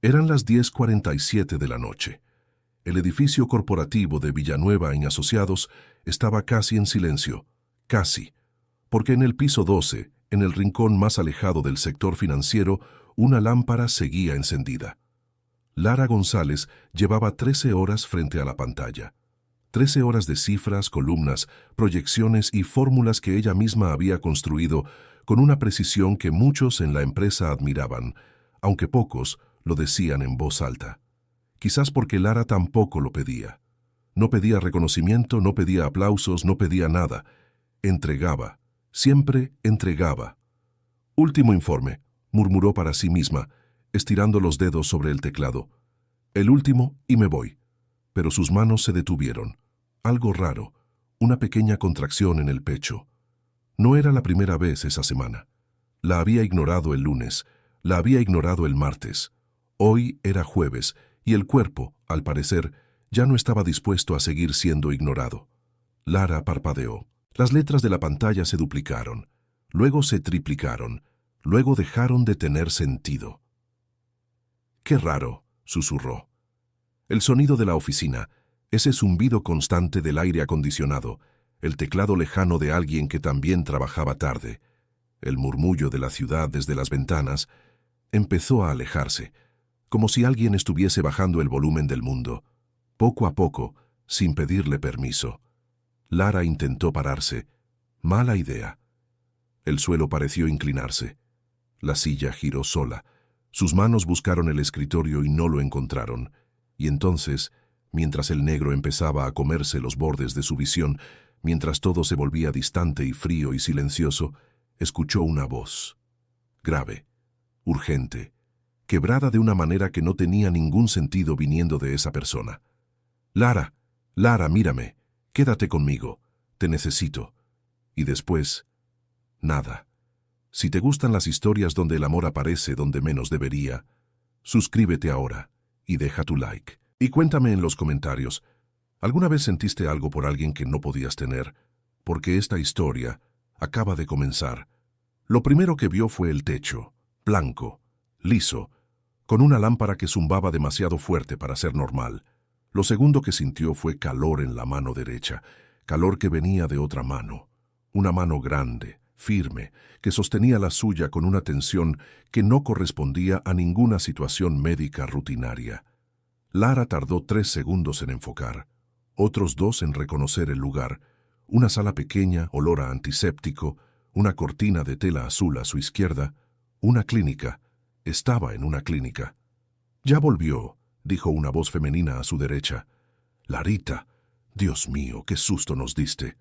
Eran las 10:47 de la noche. El edificio corporativo de Villanueva y Asociados estaba casi en silencio, casi, porque en el piso 12, en el rincón más alejado del sector financiero, una lámpara seguía encendida. Lara González llevaba 13 horas frente a la pantalla. 13 horas de cifras, columnas, proyecciones y fórmulas que ella misma había construido con una precisión que muchos en la empresa admiraban, aunque pocos lo decían en voz alta. Quizás porque Lara tampoco lo pedía. No pedía reconocimiento, no pedía aplausos, no pedía nada. Entregaba, siempre entregaba. Último informe, murmuró para sí misma, estirando los dedos sobre el teclado. El último y me voy. Pero sus manos se detuvieron. Algo raro, una pequeña contracción en el pecho. No era la primera vez esa semana. La había ignorado el lunes, la había ignorado el martes. Hoy era jueves y el cuerpo, al parecer, ya no estaba dispuesto a seguir siendo ignorado. Lara parpadeó. Las letras de la pantalla se duplicaron, luego se triplicaron, luego dejaron de tener sentido. «Qué raro», susurró. El sonido de la oficina, ese zumbido constante del aire acondicionado, el teclado lejano de alguien que también trabajaba tarde, el murmullo de la ciudad desde las ventanas, empezó a alejarse, como si alguien estuviese bajando el volumen del mundo, poco a poco, sin pedirle permiso. Lara intentó pararse. Mala idea. El suelo pareció inclinarse. La silla giró sola. Sus manos buscaron el escritorio y no lo encontraron. Y entonces, mientras el negro empezaba a comerse los bordes de su visión, mientras todo se volvía distante y frío y silencioso, escuchó una voz. Grave, urgente, quebrada de una manera que no tenía ningún sentido viniendo de esa persona. «Lara, Lara, mírame, quédate conmigo, te necesito». Y después, nada. Si te gustan las historias donde el amor aparece donde menos debería, suscríbete ahora y deja tu like. Y cuéntame en los comentarios, ¿alguna vez sentiste algo por alguien que no podías tener? Porque esta historia acaba de comenzar. Lo primero que vio fue el techo, blanco, liso, con una lámpara que zumbaba demasiado fuerte para ser normal. Lo segundo que sintió fue calor en la mano derecha, calor que venía de otra mano. Una mano grande, firme, que sostenía la suya con una tensión que no correspondía a ninguna situación médica rutinaria. Lara tardó 3 segundos en enfocar, otros 2 en reconocer el lugar, una sala pequeña, olor a antiséptico, una cortina de tela azul a su izquierda, una clínica. Estaba en una clínica. «Ya volvió», dijo una voz femenina a su derecha. «Larita, Dios mío, qué susto nos diste».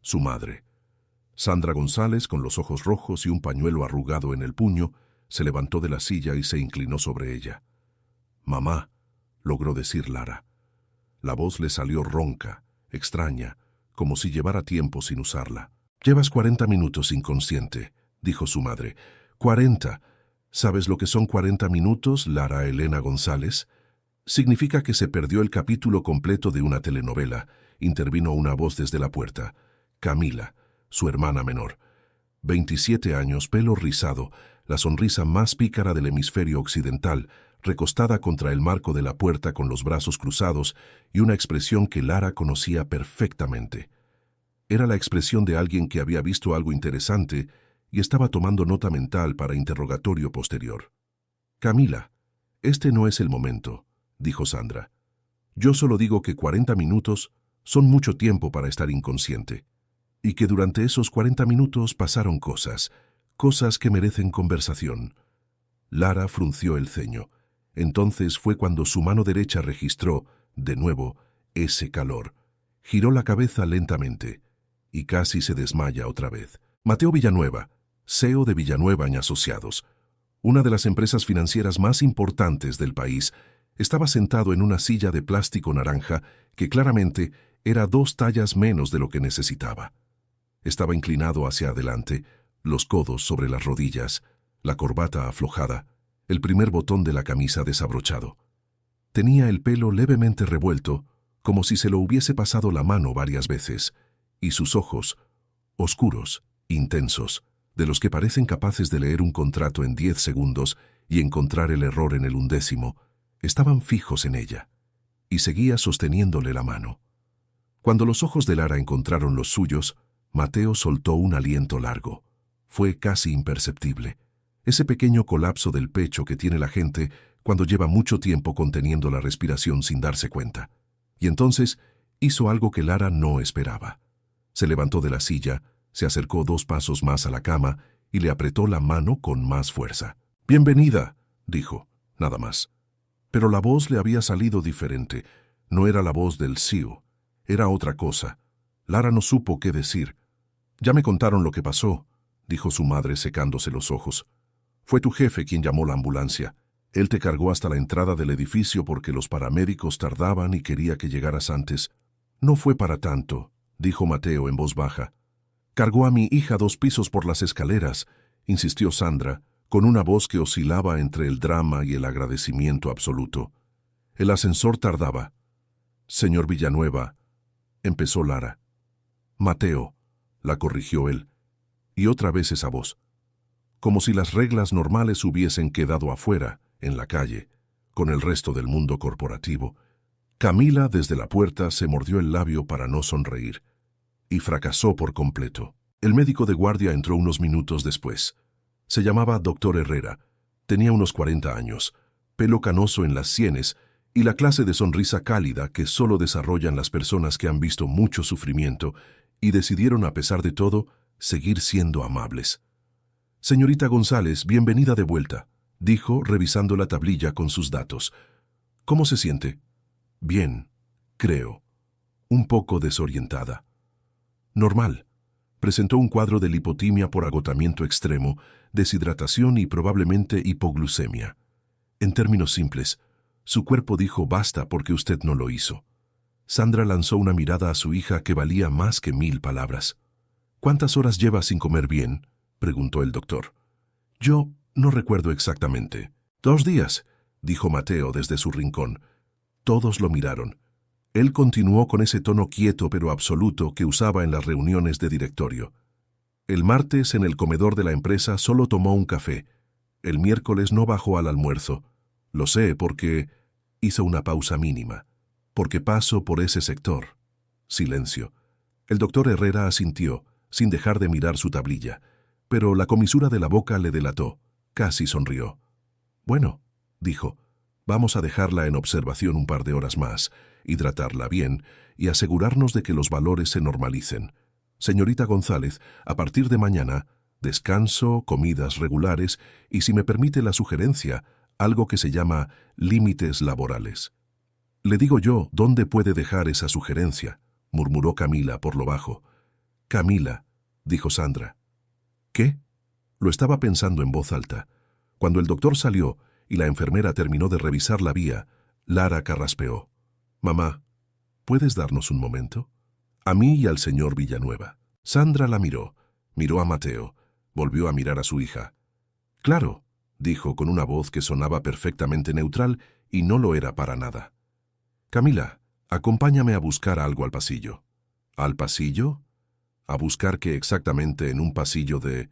Su madre. Sandra González, con los ojos rojos y un pañuelo arrugado en el puño, se levantó de la silla y se inclinó sobre ella. «Mamá», logró decir Lara. La voz le salió ronca, extraña, como si llevara tiempo sin usarla. «Llevas 40 minutos inconsciente», dijo su madre. «40. ¿Sabes lo que son 40 minutos, Lara Elena González?» «Significa que se perdió el capítulo completo de una telenovela», intervino una voz desde la puerta. Camila, su hermana menor. 27 años, pelo rizado, la sonrisa más pícara del hemisferio occidental, recostada contra el marco de la puerta con los brazos cruzados y una expresión que Lara conocía perfectamente. Era la expresión de alguien que había visto algo interesante y estaba tomando nota mental para interrogatorio posterior. «Camila, este no es el momento», dijo Sandra. «Yo solo digo que 40 minutos son mucho tiempo para estar inconsciente, y que durante esos 40 minutos pasaron cosas que merecen conversación». Lara frunció el ceño. Entonces fue cuando su mano derecha registró, de nuevo, ese calor. Giró la cabeza lentamente y casi se desmaya otra vez. Mateo Villanueva, CEO de Villanueva y Asociados, una de las empresas financieras más importantes del país, estaba sentado en una silla de plástico naranja que claramente era 2 tallas menos de lo que necesitaba. Estaba inclinado hacia adelante, los codos sobre las rodillas, la corbata aflojada, el primer botón de la camisa desabrochado. Tenía el pelo levemente revuelto, como si se lo hubiese pasado la mano varias veces, y sus ojos, oscuros, intensos, de los que parecen capaces de leer un contrato en 10 segundos y encontrar el error en el 1º, estaban fijos en ella, y seguía sosteniéndole la mano. Cuando los ojos de Lara encontraron los suyos, Mateo soltó un aliento largo. Fue casi imperceptible. Ese pequeño colapso del pecho que tiene la gente cuando lleva mucho tiempo conteniendo la respiración sin darse cuenta. Y entonces hizo algo que Lara no esperaba. Se levantó de la silla, se acercó 2 pasos más a la cama y le apretó la mano con más fuerza. «Bienvenida», dijo, nada más. Pero la voz le había salido diferente. No era la voz del CIO. Era otra cosa. Lara no supo qué decir. «Ya me contaron lo que pasó», dijo su madre secándose los ojos. «Fue tu jefe quien llamó la ambulancia. Él te cargó hasta la entrada del edificio porque los paramédicos tardaban y quería que llegaras antes». «No fue para tanto», dijo Mateo en voz baja. «Cargó a mi hija 2 pisos por las escaleras», insistió Sandra, con una voz que oscilaba entre el drama y el agradecimiento absoluto. «El ascensor tardaba». «Señor Villanueva», empezó Lara. «Mateo», la corrigió él. Y otra vez esa voz. Como si las reglas normales hubiesen quedado afuera, en la calle, con el resto del mundo corporativo. Camila, desde la puerta, se mordió el labio para no sonreír. Y fracasó por completo. El médico de guardia entró unos minutos después. Se llamaba Dr. Herrera. Tenía unos 40 años, pelo canoso en las sienes y la clase de sonrisa cálida que solo desarrollan las personas que han visto mucho sufrimiento y decidieron, a pesar de todo, seguir siendo amables. «Señorita González, bienvenida de vuelta», dijo, revisando la tablilla con sus datos. «¿Cómo se siente?» «Bien, creo. Un poco desorientada». «Normal». Presentó un cuadro de lipotimia por agotamiento extremo, deshidratación y probablemente hipoglucemia. En términos simples, su cuerpo dijo basta porque usted no lo hizo. Sandra lanzó una mirada a su hija que valía más que 1000 palabras. «¿Cuántas horas lleva sin comer bien?», preguntó el doctor. «Yo no recuerdo exactamente». «2 días», dijo Mateo desde su rincón. Todos lo miraron. Él continuó con ese tono quieto pero absoluto que usaba en las reuniones de directorio. «El martes en el comedor de la empresa solo tomó un café. El miércoles no bajó al almuerzo. Lo sé porque...» Hizo una pausa mínima. «Porque paso por ese sector». Silencio. El doctor Herrera asintió, sin dejar de mirar su tablilla, pero la comisura de la boca le delató. Casi sonrió. «Bueno», dijo, «vamos a dejarla en observación un par de horas más, hidratarla bien y asegurarnos de que los valores se normalicen. Señorita González, a partir de mañana, descanso, comidas regulares y, si me permite la sugerencia, algo que se llama límites laborales». «Le digo yo, ¿dónde puede dejar esa sugerencia?», murmuró Camila por lo bajo. «Camila», dijo Sandra. «¿Qué?». Lo estaba pensando en voz alta. Cuando el doctor salió y la enfermera terminó de revisar la vía, Lara carraspeó. «Mamá, ¿puedes darnos un momento?». «A mí y al señor Villanueva». Sandra la miró a Mateo, volvió a mirar a su hija. «Claro», dijo con una voz que sonaba perfectamente neutral y no lo era para nada. «Camila, acompáñame a buscar algo al pasillo». «¿Al pasillo?». «A buscar qué exactamente en un pasillo de...».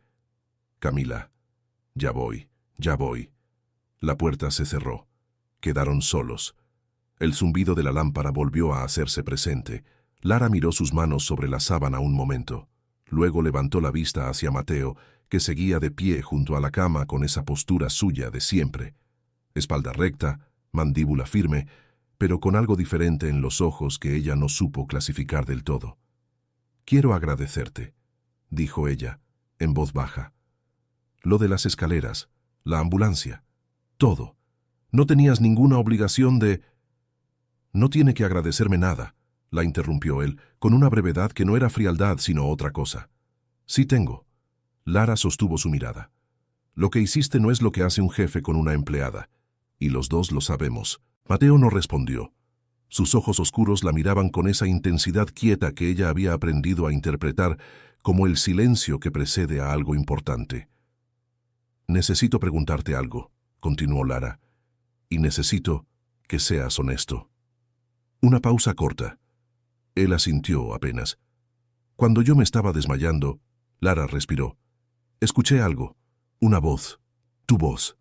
«Camila, ya voy, ya voy». La puerta se cerró. Quedaron solos. El zumbido de la lámpara volvió a hacerse presente. Lara miró sus manos sobre la sábana un momento. Luego levantó la vista hacia Mateo, que seguía de pie junto a la cama con esa postura suya de siempre. Espalda recta, mandíbula firme, pero con algo diferente en los ojos que ella no supo clasificar del todo. «Quiero agradecerte», dijo ella, en voz baja. «Lo de las escaleras, la ambulancia, todo. No tenías ninguna obligación de...». «No tiene que agradecerme nada», la interrumpió él, con una brevedad que no era frialdad sino otra cosa. «Sí tengo». Lara sostuvo su mirada. «Lo que hiciste no es lo que hace un jefe con una empleada. Y los dos lo sabemos». Mateo no respondió. Sus ojos oscuros la miraban con esa intensidad quieta que ella había aprendido a interpretar como el silencio que precede a algo importante. «Necesito preguntarte algo», continuó Lara, «y necesito que seas honesto». Una pausa corta. Él asintió apenas. «Cuando yo me estaba desmayando», Lara respiró. «Escuché algo, una voz, tu voz».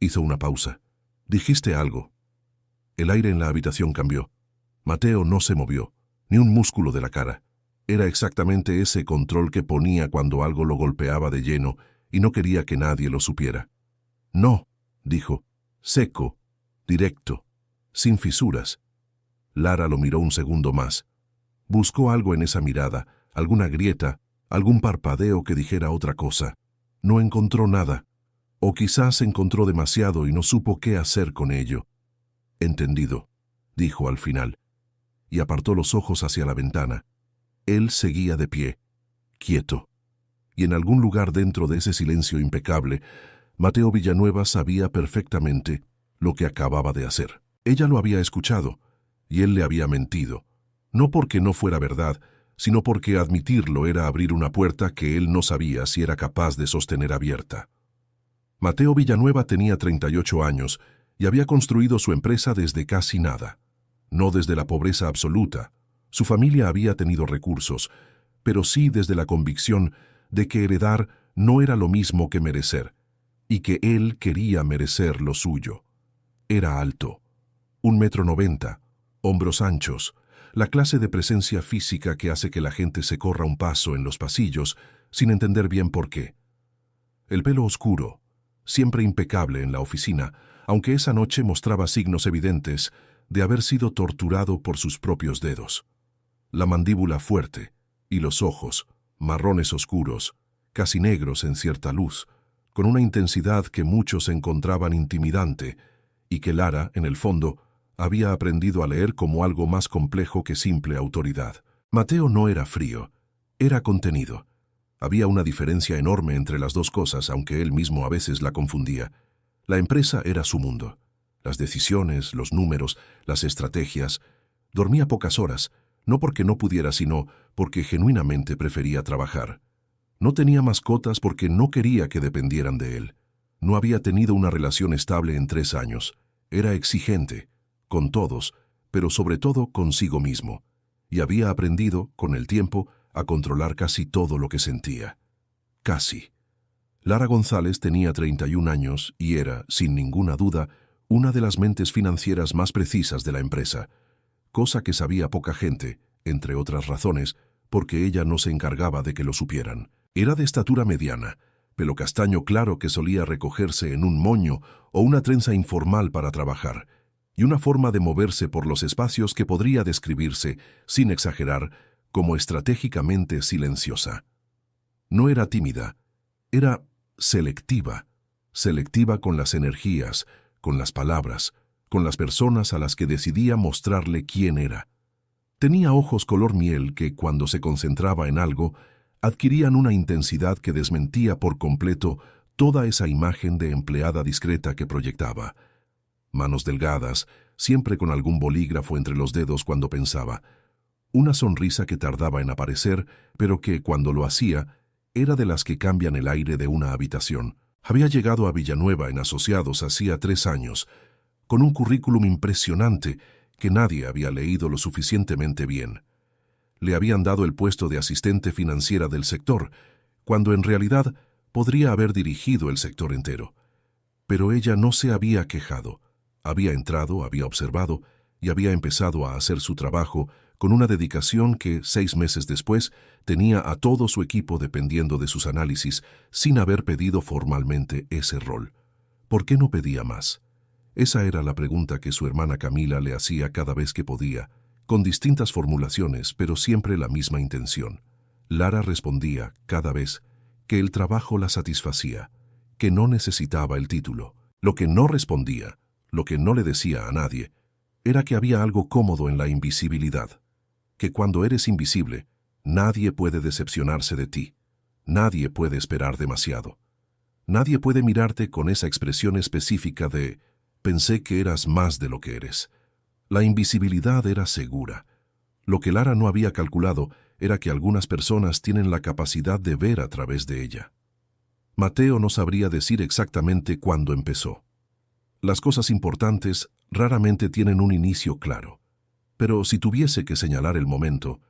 Hizo una pausa. Dijiste algo. El aire en la habitación cambió. Mateo no se movió, ni un músculo de la cara. Era exactamente ese control que ponía cuando algo lo golpeaba de lleno y no quería que nadie lo supiera. No, dijo, seco, directo, sin fisuras. Lara lo miró un segundo más. Buscó algo en esa mirada, alguna grieta, algún parpadeo que dijera otra cosa. No encontró nada. O quizás encontró demasiado y no supo qué hacer con ello. Entendido, dijo al final, y apartó los ojos hacia la ventana. Él seguía de pie, quieto, y en algún lugar dentro de ese silencio impecable, Mateo Villanueva sabía perfectamente lo que acababa de hacer. Ella lo había escuchado, y él le había mentido, no porque no fuera verdad, sino porque admitirlo era abrir una puerta que él no sabía si era capaz de sostener abierta. Mateo Villanueva tenía 38 años y había construido su empresa desde casi nada. No desde la pobreza absoluta. Su familia había tenido recursos, pero sí desde la convicción de que heredar no era lo mismo que merecer, y que él quería merecer lo suyo. Era alto, 1,90 m, hombros anchos, la clase de presencia física que hace que la gente se corra un paso en los pasillos sin entender bien por qué. El pelo oscuro, siempre impecable en la oficina, aunque esa noche mostraba signos evidentes de haber sido torturado por sus propios dedos. La mandíbula fuerte y los ojos, marrones oscuros, casi negros en cierta luz, con una intensidad que muchos encontraban intimidante y que Lara, en el fondo, había aprendido a leer como algo más complejo que simple autoridad. Mateo no era frío, era contenido. Había una diferencia enorme entre las dos cosas, aunque él mismo a veces la confundía. La empresa era su mundo. Las decisiones, los números, las estrategias. Dormía pocas horas, no porque no pudiera, sino porque genuinamente prefería trabajar. No tenía mascotas porque no quería que dependieran de él. No había tenido una relación estable en 3 años. Era exigente, con todos, pero sobre todo consigo mismo. Y había aprendido, con el tiempo, a controlar casi todo lo que sentía. Casi. Lara González tenía 31 años y era, sin ninguna duda, una de las mentes financieras más precisas de la empresa, cosa que sabía poca gente, entre otras razones, porque ella no se encargaba de que lo supieran. Era de estatura mediana, pelo castaño claro que solía recogerse en un moño o una trenza informal para trabajar, y una forma de moverse por los espacios que podría describirse, sin exagerar, como estratégicamente silenciosa. No era tímida, era selectiva, selectiva con las energías, con las palabras, con las personas a las que decidía mostrarle quién era. Tenía ojos color miel que, cuando se concentraba en algo, adquirían una intensidad que desmentía por completo toda esa imagen de empleada discreta que proyectaba. Manos delgadas, siempre con algún bolígrafo entre los dedos cuando pensaba. Una sonrisa que tardaba en aparecer, pero que, cuando lo hacía, era de las que cambian el aire de una habitación. Había llegado a Villanueva en Asociados hacía 3 años, con un currículum impresionante que nadie había leído lo suficientemente bien. Le habían dado el puesto de asistente financiera del sector, cuando en realidad podría haber dirigido el sector entero. Pero ella no se había quejado. Había entrado, había observado y había empezado a hacer su trabajo con una dedicación que, 6 meses después, tenía a todo su equipo dependiendo de sus análisis, sin haber pedido formalmente ese rol. ¿Por qué no pedía más? Esa era la pregunta que su hermana Camila le hacía cada vez que podía, con distintas formulaciones, pero siempre la misma intención. Lara respondía, cada vez, que el trabajo la satisfacía, que no necesitaba el título. Lo que no respondía, lo que no le decía a nadie, era que había algo cómodo en la invisibilidad, que cuando eres invisible, nadie puede decepcionarse de ti, nadie puede esperar demasiado. Nadie puede mirarte con esa expresión específica de «pensé que eras más de lo que eres». La invisibilidad era segura. Lo que Lara no había calculado era que algunas personas tienen la capacidad de ver a través de ella. Mateo no sabría decir exactamente cuándo empezó. Las cosas importantes raramente tienen un inicio claro. Pero si tuviese que señalar el momento,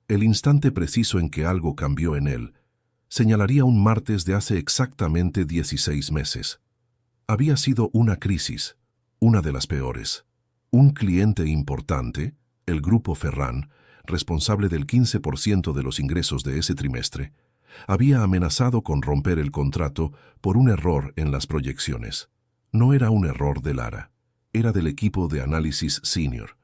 el instante preciso en que algo cambió en él, señalaría un martes de hace exactamente 16 meses. Había sido una crisis, una de las peores. Un cliente importante, el Grupo Ferran, responsable del 15% de los ingresos de ese trimestre, había amenazado con romper el contrato por un error en las proyecciones. No era un error de Lara, era del equipo de análisis senior.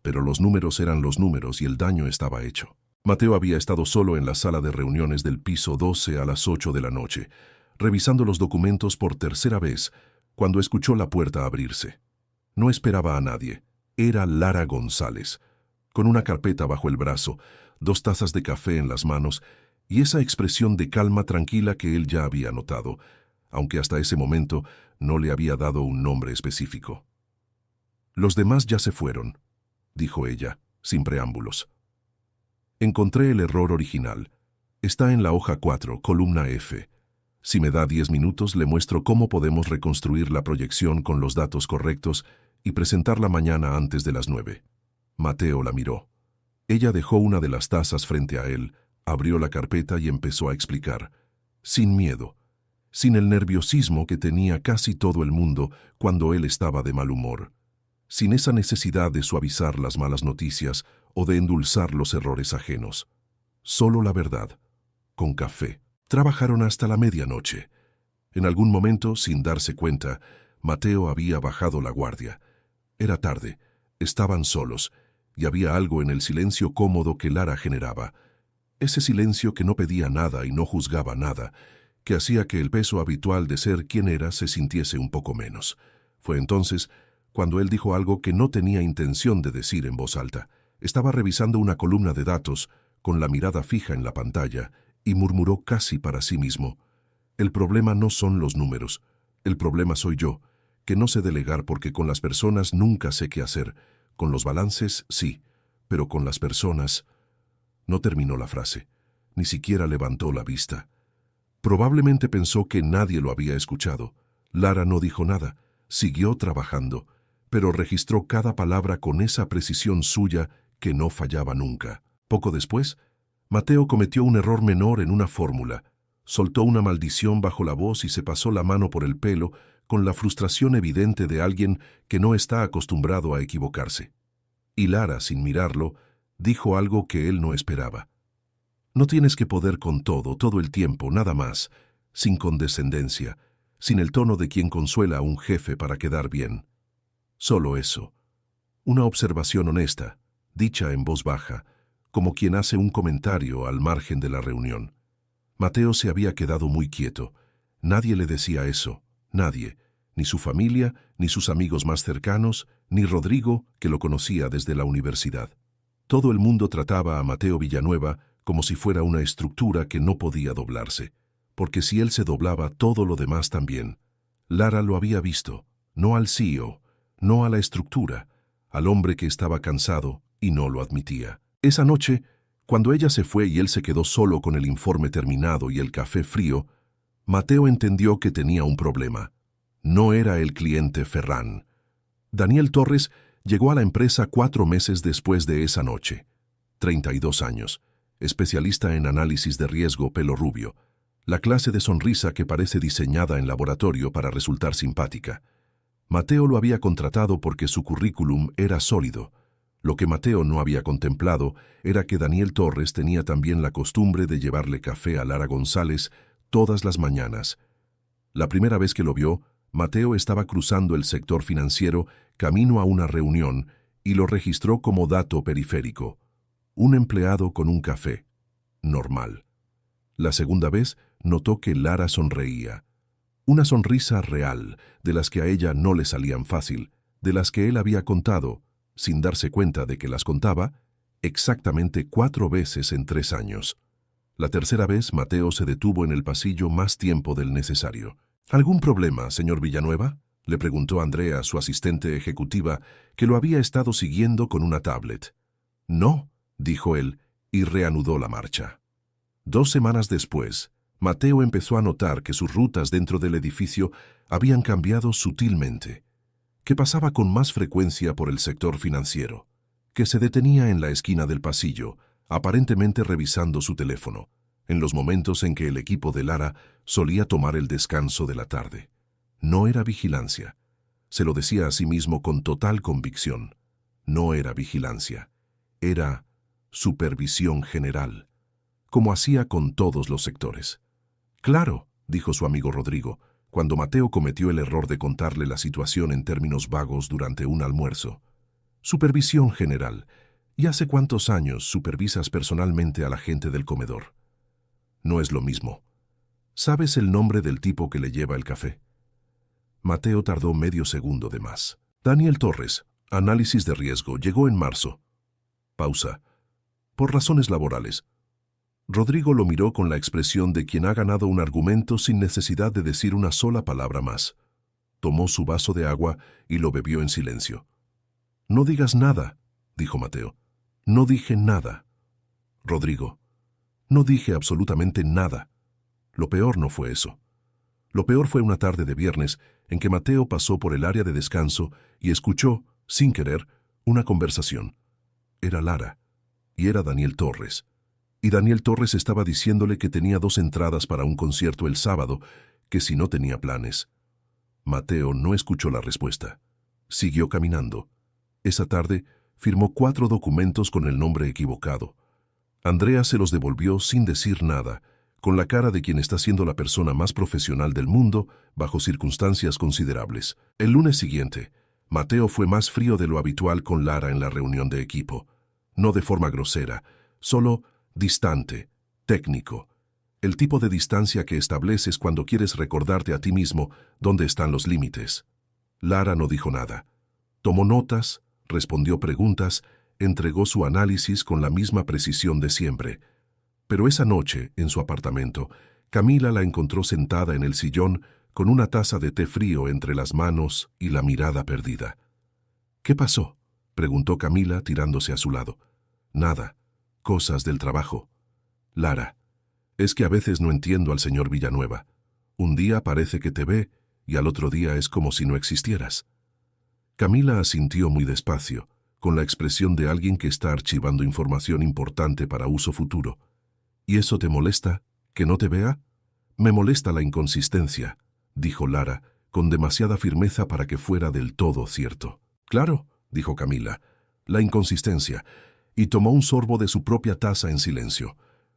Pero los números eran los números y el daño estaba hecho. Mateo había estado solo en la sala de reuniones del piso 12 a las 8 de la noche, revisando los documentos por tercera vez, cuando escuchó la puerta abrirse. No esperaba a nadie. Era Lara González, con una carpeta bajo el brazo, 2 tazas de café en las manos y esa expresión de calma tranquila que él ya había notado, aunque hasta ese momento no le había dado un nombre específico. «Los demás ya se fueron», dijo ella, sin preámbulos. «Encontré el error original. Está en la hoja 4, columna F. Si me da 10 minutos, le muestro cómo podemos reconstruir la proyección con los datos correctos y presentarla mañana antes de las 9. Mateo la miró. Ella dejó una de las tazas frente a él, abrió la carpeta y empezó a explicar, sin miedo, sin el nerviosismo que tenía casi todo el mundo cuando él estaba de mal humor, sin esa necesidad de suavizar las malas noticias o de endulzar los errores ajenos. Solo la verdad, con café. Trabajaron hasta la medianoche. En algún momento, sin darse cuenta, Mateo había bajado la guardia. Era tarde, estaban solos, y había algo en el silencio cómodo que Lara generaba. Ese silencio que no pedía nada y no juzgaba nada, que hacía que el peso habitual de ser quien era se sintiese un poco menos. Fue entonces cuando él dijo algo que no tenía intención de decir en voz alta. Estaba revisando una columna de datos, con la mirada fija en la pantalla, y murmuró casi para sí mismo: «El problema no son los números, el problema soy yo, que no sé delegar porque con las personas nunca sé qué hacer. Con los balances, sí, pero con las personas...». No terminó la frase, ni siquiera levantó la vista. Probablemente pensó que nadie lo había escuchado. Lara no dijo nada, siguió trabajando, pero registró cada palabra con esa precisión suya que no fallaba nunca. Poco después, Mateo cometió un error menor en una fórmula. Soltó una maldición bajo la voz y se pasó la mano por el pelo con la frustración evidente de alguien que no está acostumbrado a equivocarse. Y Lara, sin mirarlo, dijo algo que él no esperaba. «No tienes que poder con todo el tiempo, nada más, sin condescendencia, sin el tono de quien consuela a un jefe para quedar bien. Solo eso. Una observación honesta, dicha en voz baja, como quien hace un comentario al margen de la reunión». Mateo se había quedado muy quieto. Nadie le decía eso, nadie, ni su familia, ni sus amigos más cercanos, ni Rodrigo, que lo conocía desde la universidad. Todo el mundo trataba a Mateo Villanueva como si fuera una estructura que no podía doblarse, porque si él se doblaba, todo lo demás también. Lara lo había visto, no al CEO, no a la estructura, al hombre que estaba cansado y no lo admitía. Esa noche, cuando ella se fue y él se quedó solo con el informe terminado y el café frío, Mateo entendió que tenía un problema. No era el cliente Ferran. Daniel Torres llegó a la empresa 4 meses después de esa noche. 32 años, especialista en análisis de riesgo, pelo rubio, la clase de sonrisa que parece diseñada en laboratorio para resultar simpática. Mateo lo había contratado porque su currículum era sólido. Lo que Mateo no había contemplado era que Daniel Torres tenía también la costumbre de llevarle café a Lara González todas las mañanas. La primera vez que lo vio, Mateo estaba cruzando el sector financiero camino a una reunión y lo registró como dato periférico. Un empleado con un café. Normal. La segunda vez notó que Lara sonreía. Una sonrisa real, de las que a ella no le salían fácil, de las que él había contado, sin darse cuenta de que las contaba, exactamente 4 veces en 3 años. La tercera vez, Mateo se detuvo en el pasillo más tiempo del necesario. «¿Algún problema, señor Villanueva?», le preguntó Andrea, su asistente ejecutiva, que lo había estado siguiendo con una tablet. «No», dijo él, y reanudó la marcha. 2 semanas después, Mateo empezó a notar que sus rutas dentro del edificio habían cambiado sutilmente, que pasaba con más frecuencia por el sector financiero, que se detenía en la esquina del pasillo, aparentemente revisando su teléfono, en los momentos en que el equipo de Lara solía tomar el descanso de la tarde. No era vigilancia. Se lo decía a sí mismo con total convicción. No era vigilancia. Era supervisión general, como hacía con todos los sectores. Claro, dijo su amigo Rodrigo, cuando Mateo cometió el error de contarle la situación en términos vagos durante un almuerzo. Supervisión general. ¿Y hace cuántos años supervisas personalmente a la gente del comedor? No es lo mismo. ¿Sabes el nombre del tipo que le lleva el café? Mateo tardó medio segundo de más. Daniel Torres, análisis de riesgo, llegó en marzo. Pausa. Por razones laborales. Rodrigo lo miró con la expresión de quien ha ganado un argumento sin necesidad de decir una sola palabra más. Tomó su vaso de agua y lo bebió en silencio. No digas nada, dijo Mateo. No dije nada. Rodrigo, no dije absolutamente nada. Lo peor no fue eso. Lo peor fue una tarde de viernes en que Mateo pasó por el área de descanso y escuchó, sin querer, una conversación. Era Lara, y era Daniel Torres. Y Daniel Torres estaba diciéndole que tenía 2 entradas para un concierto el sábado, que si no tenía planes. Mateo no escuchó la respuesta. Siguió caminando. Esa tarde firmó 4 documentos con el nombre equivocado. Andrea se los devolvió sin decir nada, con la cara de quien está siendo la persona más profesional del mundo bajo circunstancias considerables. El lunes siguiente, Mateo fue más frío de lo habitual con Lara en la reunión de equipo. No de forma grosera, solo distante, técnico. El tipo de distancia que estableces cuando quieres recordarte a ti mismo dónde están los límites. Lara no dijo nada. Tomó notas, respondió preguntas, entregó su análisis con la misma precisión de siempre. Pero esa noche, en su apartamento, Camila la encontró sentada en el sillón con una taza de té frío entre las manos y la mirada perdida. ¿Qué pasó?, preguntó Camila tirándose a su lado. Nada. Cosas del trabajo. Lara, es que a veces no entiendo al señor Villanueva. Un día parece que te ve y al otro día es como si no existieras. Camila asintió muy despacio, con la expresión de alguien que está archivando información importante para uso futuro. ¿Y eso te molesta? ¿Que no te vea? Me molesta la inconsistencia, dijo Lara, con demasiada firmeza para que fuera del todo cierto. Claro, dijo Camila, la inconsistencia, y tomó un sorbo de su propia taza en silencio.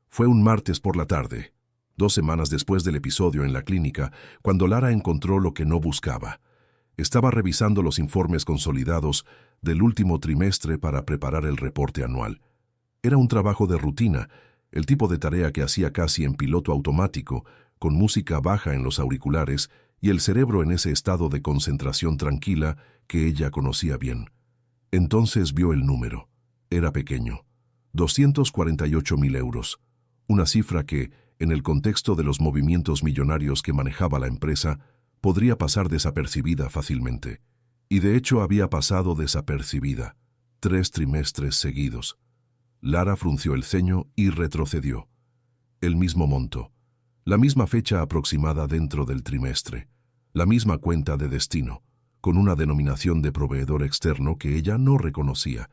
Fue un martes por la tarde, 2 semanas después del episodio en la clínica, cuando Lara encontró lo que no buscaba. Estaba revisando los informes consolidados del último trimestre para preparar el reporte anual. Era un trabajo de rutina, el tipo de tarea que hacía casi en piloto automático, con música baja en los auriculares y el cerebro en ese estado de concentración tranquila que ella conocía bien. Entonces vio el número. Era pequeño. 248.000 euros. Una cifra que, en el contexto de los movimientos millonarios que manejaba la empresa, podría pasar desapercibida fácilmente. Y de hecho había pasado desapercibida. 3 trimestres seguidos. Lara frunció el ceño y retrocedió. El mismo monto. La misma fecha aproximada dentro del trimestre. La misma cuenta de destino, con una denominación de proveedor externo que ella no reconocía.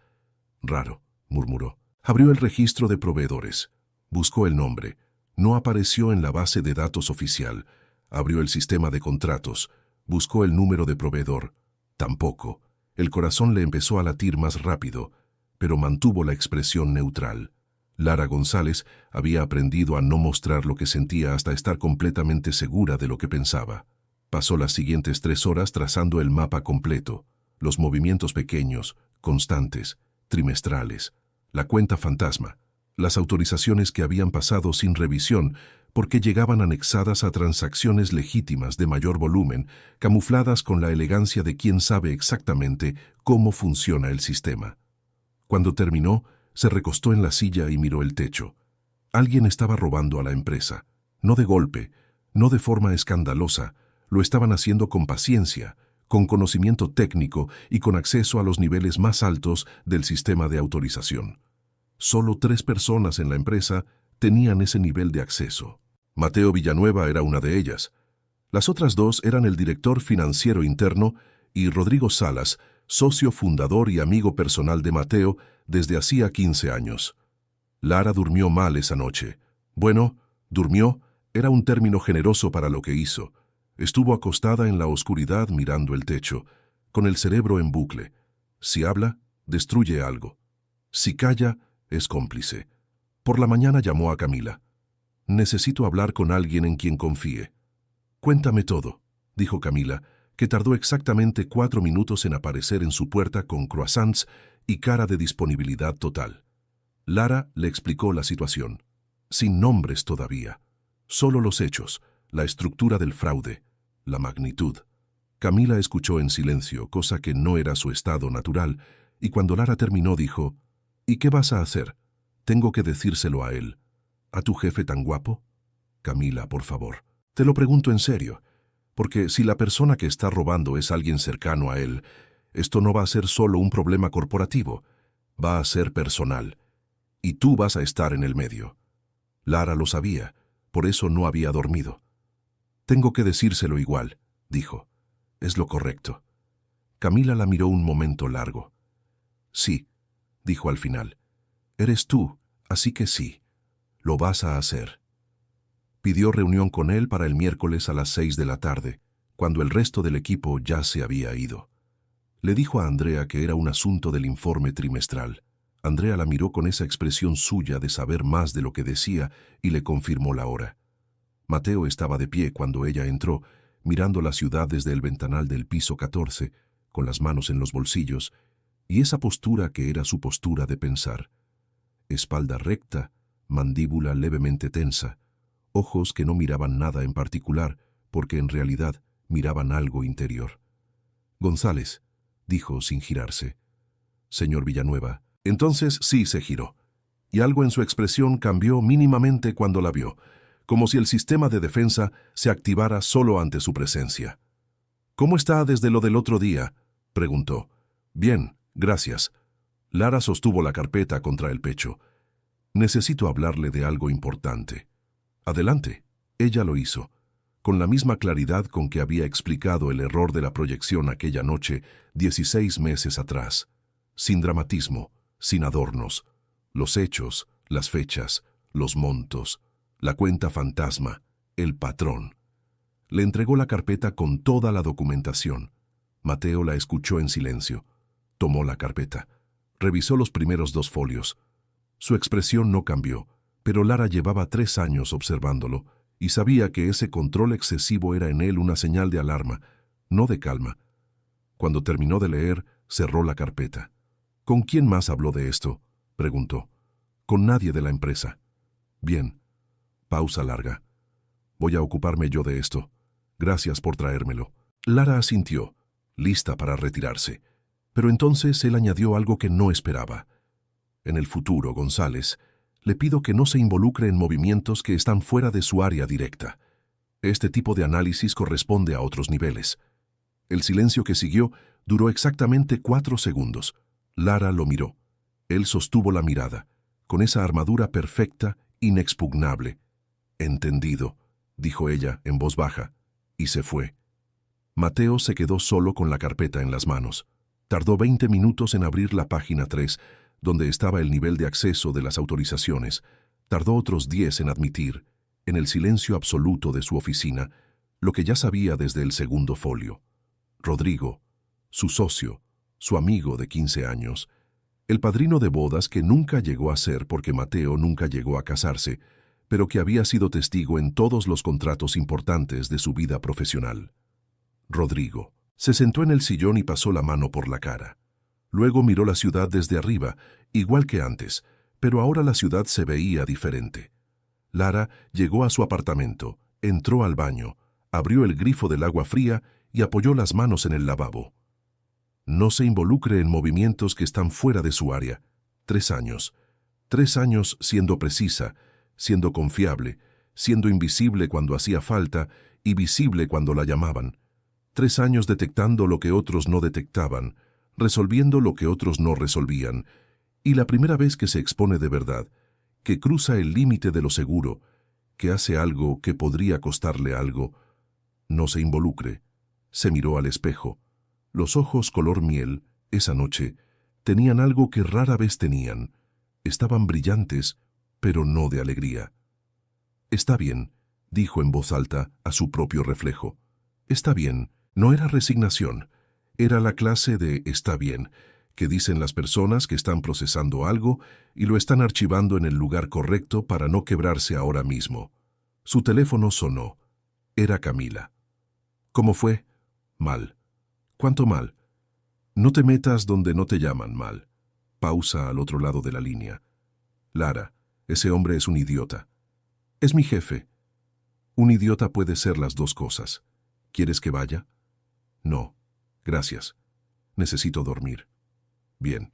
Raro, murmuró. Abrió el registro de proveedores. Buscó el nombre. No apareció en la base de datos oficial. Abrió el sistema de contratos. Buscó el número de proveedor. Tampoco. El corazón le empezó a latir más rápido, pero mantuvo la expresión neutral. Lara González había aprendido a no mostrar lo que sentía hasta estar completamente segura de lo que pensaba. Pasó las siguientes 3 horas trazando el mapa completo, los movimientos pequeños, constantes, trimestrales, la cuenta fantasma, las autorizaciones que habían pasado sin revisión porque llegaban anexadas a transacciones legítimas de mayor volumen, camufladas con la elegancia de quien sabe exactamente cómo funciona el sistema. Cuando terminó, se recostó en la silla y miró el techo. Alguien estaba robando a la empresa. No de golpe, no de forma escandalosa, lo estaban haciendo con paciencia, con conocimiento técnico y con acceso a los niveles más altos del sistema de autorización. Solo 3 personas en la empresa tenían ese nivel de acceso. Mateo Villanueva era una de ellas. Las otras 2 eran el director financiero interno y Rodrigo Salas, socio fundador y amigo personal de Mateo desde hacía 15 años. Lara durmió mal esa noche. Bueno, durmió era un término generoso para lo que hizo. Estuvo acostada en la oscuridad mirando el techo, con el cerebro en bucle. Si habla, destruye algo. Si calla, es cómplice. Por la mañana llamó a Camila. Necesito hablar con alguien en quien confíe. Cuéntame todo, dijo Camila, que tardó exactamente 4 minutos en aparecer en su puerta con croissants y cara de disponibilidad total. Lara le explicó la situación. Sin nombres todavía. Solo los hechos, la estructura del fraude, la magnitud. Camila escuchó en silencio, cosa que no era su estado natural, y cuando Lara terminó dijo, ¿y qué vas a hacer? Tengo que decírselo a él. ¿A tu jefe tan guapo? Camila, por favor. Te lo pregunto en serio, porque si la persona que está robando es alguien cercano a él, esto no va a ser solo un problema corporativo, va a ser personal. Y tú vas a estar en el medio. Lara lo sabía, por eso no había dormido. Tengo que decírselo igual, dijo. Es lo correcto. Camila la miró un momento largo. Sí, dijo al final. Eres tú, así que sí. Lo vas a hacer. Pidió reunión con él para el miércoles a las 6 de la tarde, cuando el resto del equipo ya se había ido. Le dijo a Andrea que era un asunto del informe trimestral. Andrea la miró con esa expresión suya de saber más de lo que decía y le confirmó la hora. Mateo estaba de pie cuando ella entró, mirando la ciudad desde el ventanal del piso 14, con las manos en los bolsillos, y esa postura que era su postura de pensar. Espalda recta, mandíbula levemente tensa, ojos que no miraban nada en particular, porque en realidad miraban algo interior. González, dijo sin girarse. Señor Villanueva. Entonces sí se giró, y algo en su expresión cambió mínimamente cuando la vio, como si el sistema de defensa se activara solo ante su presencia. ¿Cómo está desde lo del otro día?, preguntó. Bien, gracias. Lara sostuvo la carpeta contra el pecho. Necesito hablarle de algo importante. Adelante. Ella lo hizo, con la misma claridad con que había explicado el error de la proyección aquella noche, 16 meses atrás. Sin dramatismo, sin adornos. Los hechos, las fechas, los montos, la cuenta fantasma, el patrón. Le entregó la carpeta con toda la documentación. Mateo la escuchó en silencio. Tomó la carpeta. Revisó los primeros 2 folios. Su expresión no cambió, pero Lara llevaba 3 años observándolo y sabía que ese control excesivo era en él una señal de alarma, no de calma. Cuando terminó de leer, cerró la carpeta. ¿Con quién más habló de esto?, preguntó. Con nadie de la empresa. Bien. Pausa larga. Voy a ocuparme yo de esto. Gracias por traérmelo. Lara asintió, lista para retirarse. Pero entonces él añadió algo que no esperaba. En el futuro, González, le pido que no se involucre en movimientos que están fuera de su área directa. Este tipo de análisis corresponde a otros niveles. El silencio que siguió duró exactamente 4 segundos. Lara lo miró. Él sostuvo la mirada, con esa armadura perfecta, inexpugnable. Entendido, dijo ella en voz baja, y se fue. Mateo se quedó solo con la carpeta en las manos. Tardó 20 minutos en abrir la página 3, donde estaba el nivel de acceso de las autorizaciones. Tardó otros 10 en admitir, en el silencio absoluto de su oficina, lo que ya sabía desde el segundo folio. Rodrigo, su socio, su amigo de 15 años, el padrino de bodas que nunca llegó a ser porque Mateo nunca llegó a casarse, pero que había sido testigo en todos los contratos importantes de su vida profesional. Rodrigo. Se sentó en el sillón y pasó la mano por la cara. Luego miró la ciudad desde arriba, igual que antes, pero ahora la ciudad se veía diferente. Lara llegó a su apartamento, entró al baño, abrió el grifo del agua fría y apoyó las manos en el lavabo. No se involucre en movimientos que están fuera de su área. 3 años. 3 años siendo precisa, siendo confiable, siendo invisible cuando hacía falta y visible cuando la llamaban. 3 años detectando lo que otros no detectaban, resolviendo lo que otros no resolvían, y la primera vez que se expone de verdad, que cruza el límite de lo seguro, que hace algo que podría costarle algo. No se involucre. Se miró al espejo. Los ojos color miel, esa noche, tenían algo que rara vez tenían. Estaban brillantes, pero no de alegría. Está bien, dijo en voz alta a su propio reflejo. Está bien, no era resignación. Era la clase de está bien, que dicen las personas que están procesando algo y lo están archivando en el lugar correcto para no quebrarse ahora mismo. Su teléfono sonó. Era Camila. ¿Cómo fue? Mal. ¿Cuánto mal? No te metas donde no te llaman mal. Pausa al otro lado de la línea. Lara, ese hombre es un idiota. Es mi jefe. Un idiota puede ser las dos cosas. ¿Quieres que vaya? No. Gracias. Necesito dormir. Bien.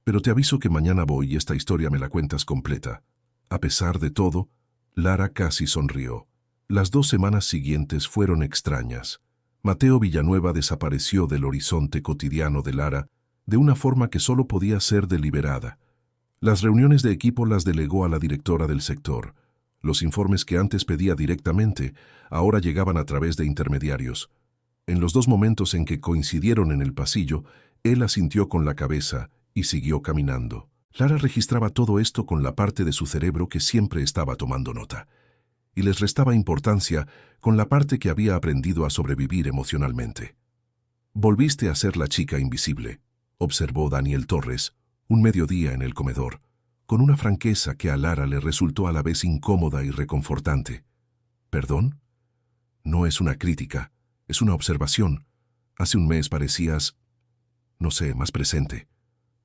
Pero te aviso que mañana voy y esta historia me la cuentas completa. A pesar de todo, Lara casi sonrió. Las 2 semanas siguientes fueron extrañas. Mateo Villanueva desapareció del horizonte cotidiano de Lara de una forma que solo podía ser deliberada. Las reuniones de equipo las delegó a la directora del sector. Los informes que antes pedía directamente, ahora llegaban a través de intermediarios. En los 2 momentos en que coincidieron en el pasillo, él asintió con la cabeza y siguió caminando. Lara registraba todo esto con la parte de su cerebro que siempre estaba tomando nota, y les restaba importancia con la parte que había aprendido a sobrevivir emocionalmente. «Volviste a ser la chica invisible», observó Daniel Torres, un mediodía en el comedor, con una franqueza que a Lara le resultó a la vez incómoda y reconfortante. «¿Perdón? No es una crítica, es una observación. Hace un mes parecías, no sé, más presente,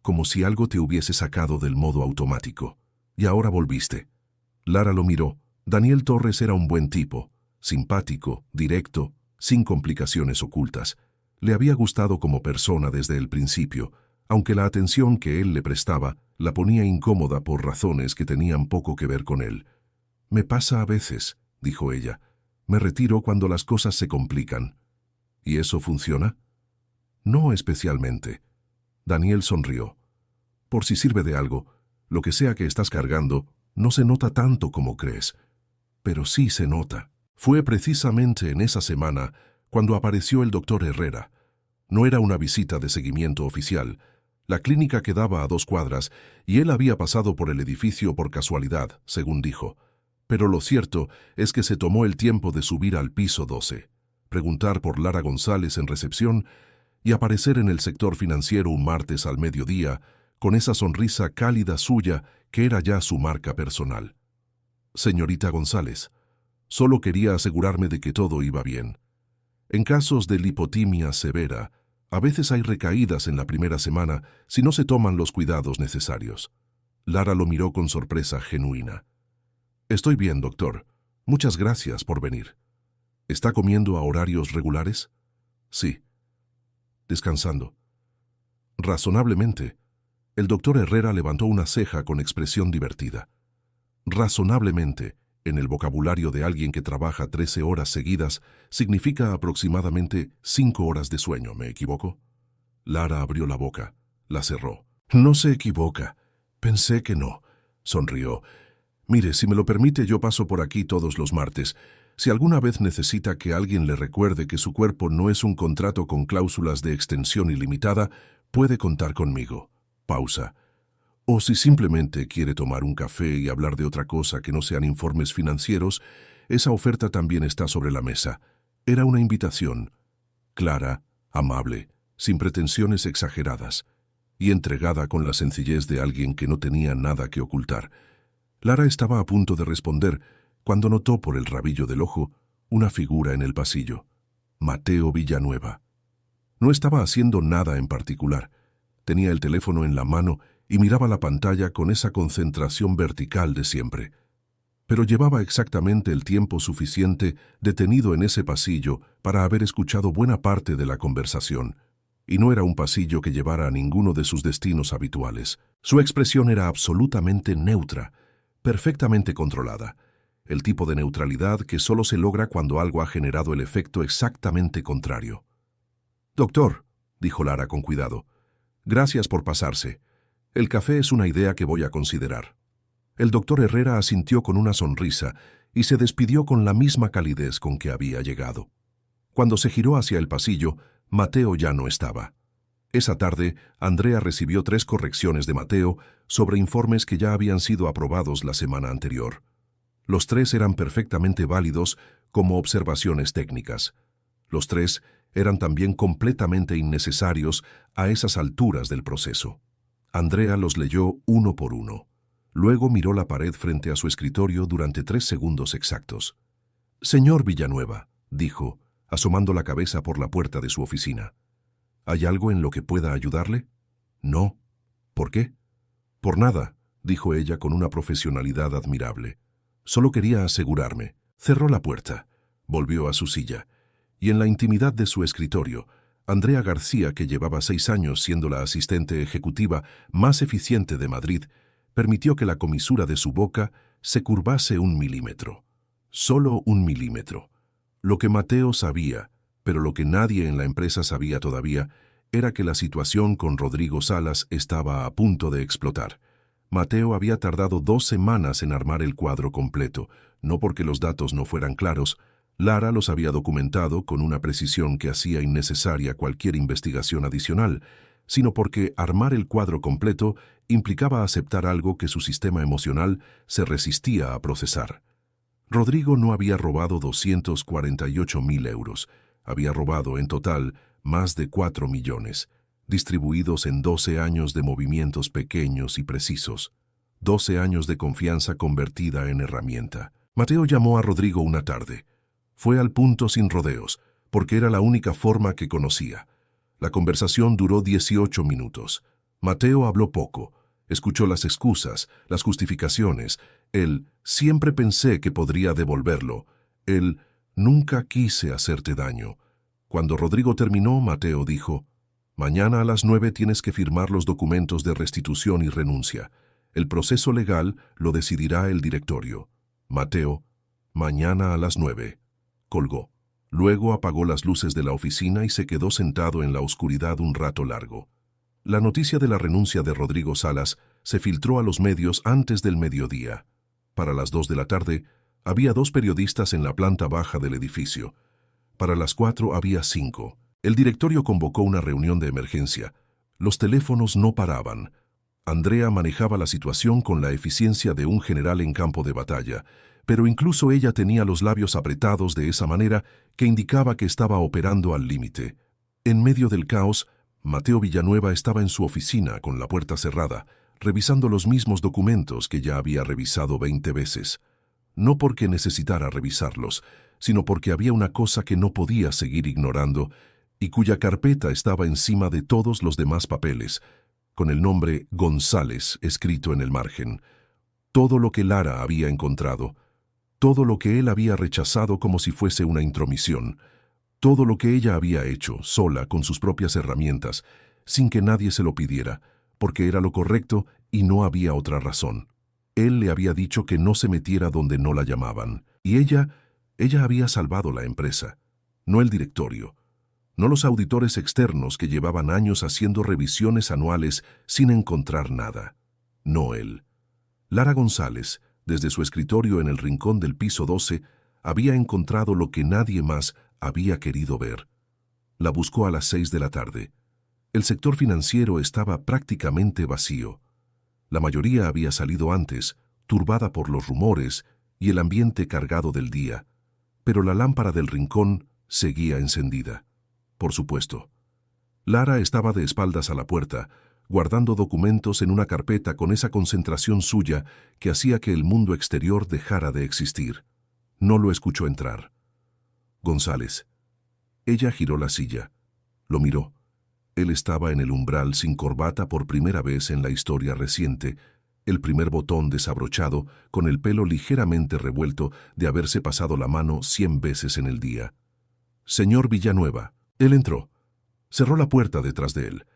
como si algo te hubiese sacado del modo automático. Y ahora volviste». Lara lo miró. Daniel Torres era un buen tipo, simpático, directo, sin complicaciones ocultas. Le había gustado como persona desde el principio, aunque la atención que él le prestaba la ponía incómoda por razones que tenían poco que ver con él. «Me pasa a veces», dijo ella. «Me retiro cuando las cosas se complican». «¿Y eso funciona?» «No especialmente». Daniel sonrió. «Por si sirve de algo, lo que sea que estás cargando no se nota tanto como crees. Pero sí se nota». Fue precisamente en esa semana cuando apareció el doctor Herrera. No era una visita de seguimiento oficial. La clínica quedaba a 2 cuadras y él había pasado por el edificio por casualidad, según dijo. Pero lo cierto es que se tomó el tiempo de subir al piso 12, preguntar por Lara González en recepción y aparecer en el sector financiero un martes al mediodía con esa sonrisa cálida suya que era ya su marca personal. «Señorita González, solo quería asegurarme de que todo iba bien. En casos de lipotimia severa, a veces hay recaídas en la primera semana si no se toman los cuidados necesarios». Lara lo miró con sorpresa genuina. «Estoy bien, doctor. Muchas gracias por venir». «¿Está comiendo a horarios regulares?» «Sí». «Descansando?» «Razonablemente». El doctor Herrera levantó una ceja con expresión divertida. «Razonablemente», en el vocabulario de alguien que trabaja 13 horas seguidas, significa aproximadamente 5 horas de sueño, ¿me equivoco? Lara abrió la boca, la cerró. «No se equivoca. Pensé que no», sonrió. «Mire, si me lo permite, yo paso por aquí todos los martes. Si alguna vez necesita que alguien le recuerde que su cuerpo no es un contrato con cláusulas de extensión ilimitada, puede contar conmigo». Pausa. «O si simplemente quiere tomar un café y hablar de otra cosa que no sean informes financieros, esa oferta también está sobre la mesa». Era una invitación, clara, amable, sin pretensiones exageradas, y entregada con la sencillez de alguien que no tenía nada que ocultar. Lara estaba a punto de responder cuando notó por el rabillo del ojo una figura en el pasillo. Mateo Villanueva. No estaba haciendo nada en particular. Tenía el teléfono en la mano y miraba la pantalla con esa concentración vertical de siempre. Pero llevaba exactamente el tiempo suficiente detenido en ese pasillo para haber escuchado buena parte de la conversación, y no era un pasillo que llevara a ninguno de sus destinos habituales. Su expresión era absolutamente neutra, perfectamente controlada, el tipo de neutralidad que solo se logra cuando algo ha generado el efecto exactamente contrario. «Doctor», dijo Lara con cuidado, «gracias por pasarse. El café es una idea que voy a considerar». El doctor Herrera asintió con una sonrisa y se despidió con la misma calidez con que había llegado. Cuando se giró hacia el pasillo, Mateo ya no estaba. Esa tarde, Andrea recibió 3 correcciones de Mateo sobre informes que ya habían sido aprobados la semana anterior. Los 3 eran perfectamente válidos como observaciones técnicas. Los tres eran también completamente innecesarios a esas alturas del proceso. Andrea los leyó uno por uno. Luego miró la pared frente a su escritorio durante 3 segundos exactos. «Señor Villanueva», dijo, asomando la cabeza por la puerta de su oficina. «¿Hay algo en lo que pueda ayudarle?» «No». «¿Por qué?» «Por nada», dijo ella con una profesionalidad admirable. «Solo quería asegurarme». Cerró la puerta, volvió a su silla, y en la intimidad de su escritorio, Andrea García, que llevaba 6 años siendo la asistente ejecutiva más eficiente de Madrid, permitió que la comisura de su boca se curvase 1 milímetro. Solo 1 milímetro. Lo que Mateo sabía, pero lo que nadie en la empresa sabía todavía, era que la situación con Rodrigo Salas estaba a punto de explotar. Mateo había tardado 2 semanas en armar el cuadro completo, no porque los datos no fueran claros. Lara los había documentado con una precisión que hacía innecesaria cualquier investigación adicional, sino porque armar el cuadro completo implicaba aceptar algo que su sistema emocional se resistía a procesar. Rodrigo no había robado 248.000 euros, había robado en total más de 4 millones, distribuidos en 12 años de movimientos pequeños y precisos, 12 años de confianza convertida en herramienta. Mateo llamó a Rodrigo una tarde. Fue al punto sin rodeos, porque era la única forma que conocía. La conversación duró 18 minutos. Mateo habló poco. Escuchó las excusas, las justificaciones. Él, siempre pensé que podría devolverlo. Él, nunca quise hacerte daño. Cuando Rodrigo terminó, Mateo dijo, «Mañana a las 9 tienes que firmar los documentos de restitución y renuncia. El proceso legal lo decidirá el directorio». Mateo, «Mañana a las 9». Colgó. Luego apagó las luces de la oficina y se quedó sentado en la oscuridad un rato largo. La noticia de la renuncia de Rodrigo Salas se filtró a los medios antes del mediodía. Para las 2 de la tarde, había 2 periodistas en la planta baja del edificio. Para las 4 había 5. El directorio convocó una reunión de emergencia. Los teléfonos no paraban. Andrea manejaba la situación con la eficiencia de un general en campo de batalla, pero incluso ella tenía los labios apretados de esa manera que indicaba que estaba operando al límite. En medio del caos, Mateo Villanueva estaba en su oficina con la puerta cerrada, revisando los mismos documentos que ya había revisado 20 veces. No porque necesitara revisarlos, sino porque había una cosa que no podía seguir ignorando y cuya carpeta estaba encima de todos los demás papeles, con el nombre González escrito en el margen. Todo lo que Lara había encontrado, todo lo que él había rechazado como si fuese una intromisión, todo lo que ella había hecho, sola, con sus propias herramientas, sin que nadie se lo pidiera, porque era lo correcto y no había otra razón. Él le había dicho que no se metiera donde no la llamaban, y ella había salvado la empresa, no el directorio, no los auditores externos que llevaban años haciendo revisiones anuales sin encontrar nada, no él. Lara González, desde su escritorio en el rincón del piso 12, había encontrado lo que nadie más había querido ver. La buscó a las 6 de la tarde. El sector financiero estaba prácticamente vacío. La mayoría había salido antes, turbada por los rumores y el ambiente cargado del día, pero la lámpara del rincón seguía encendida. Por supuesto. Lara estaba de espaldas a la puerta, guardando documentos en una carpeta con esa concentración suya que hacía que el mundo exterior dejara de existir. No lo escuchó entrar. González. Ella giró la silla. Lo miró. Él estaba en el umbral sin corbata por primera vez en la historia reciente, el primer botón desabrochado, con el pelo ligeramente revuelto de haberse pasado la mano 100 veces en el día. «Señor Villanueva». Él entró. Cerró la puerta detrás de él.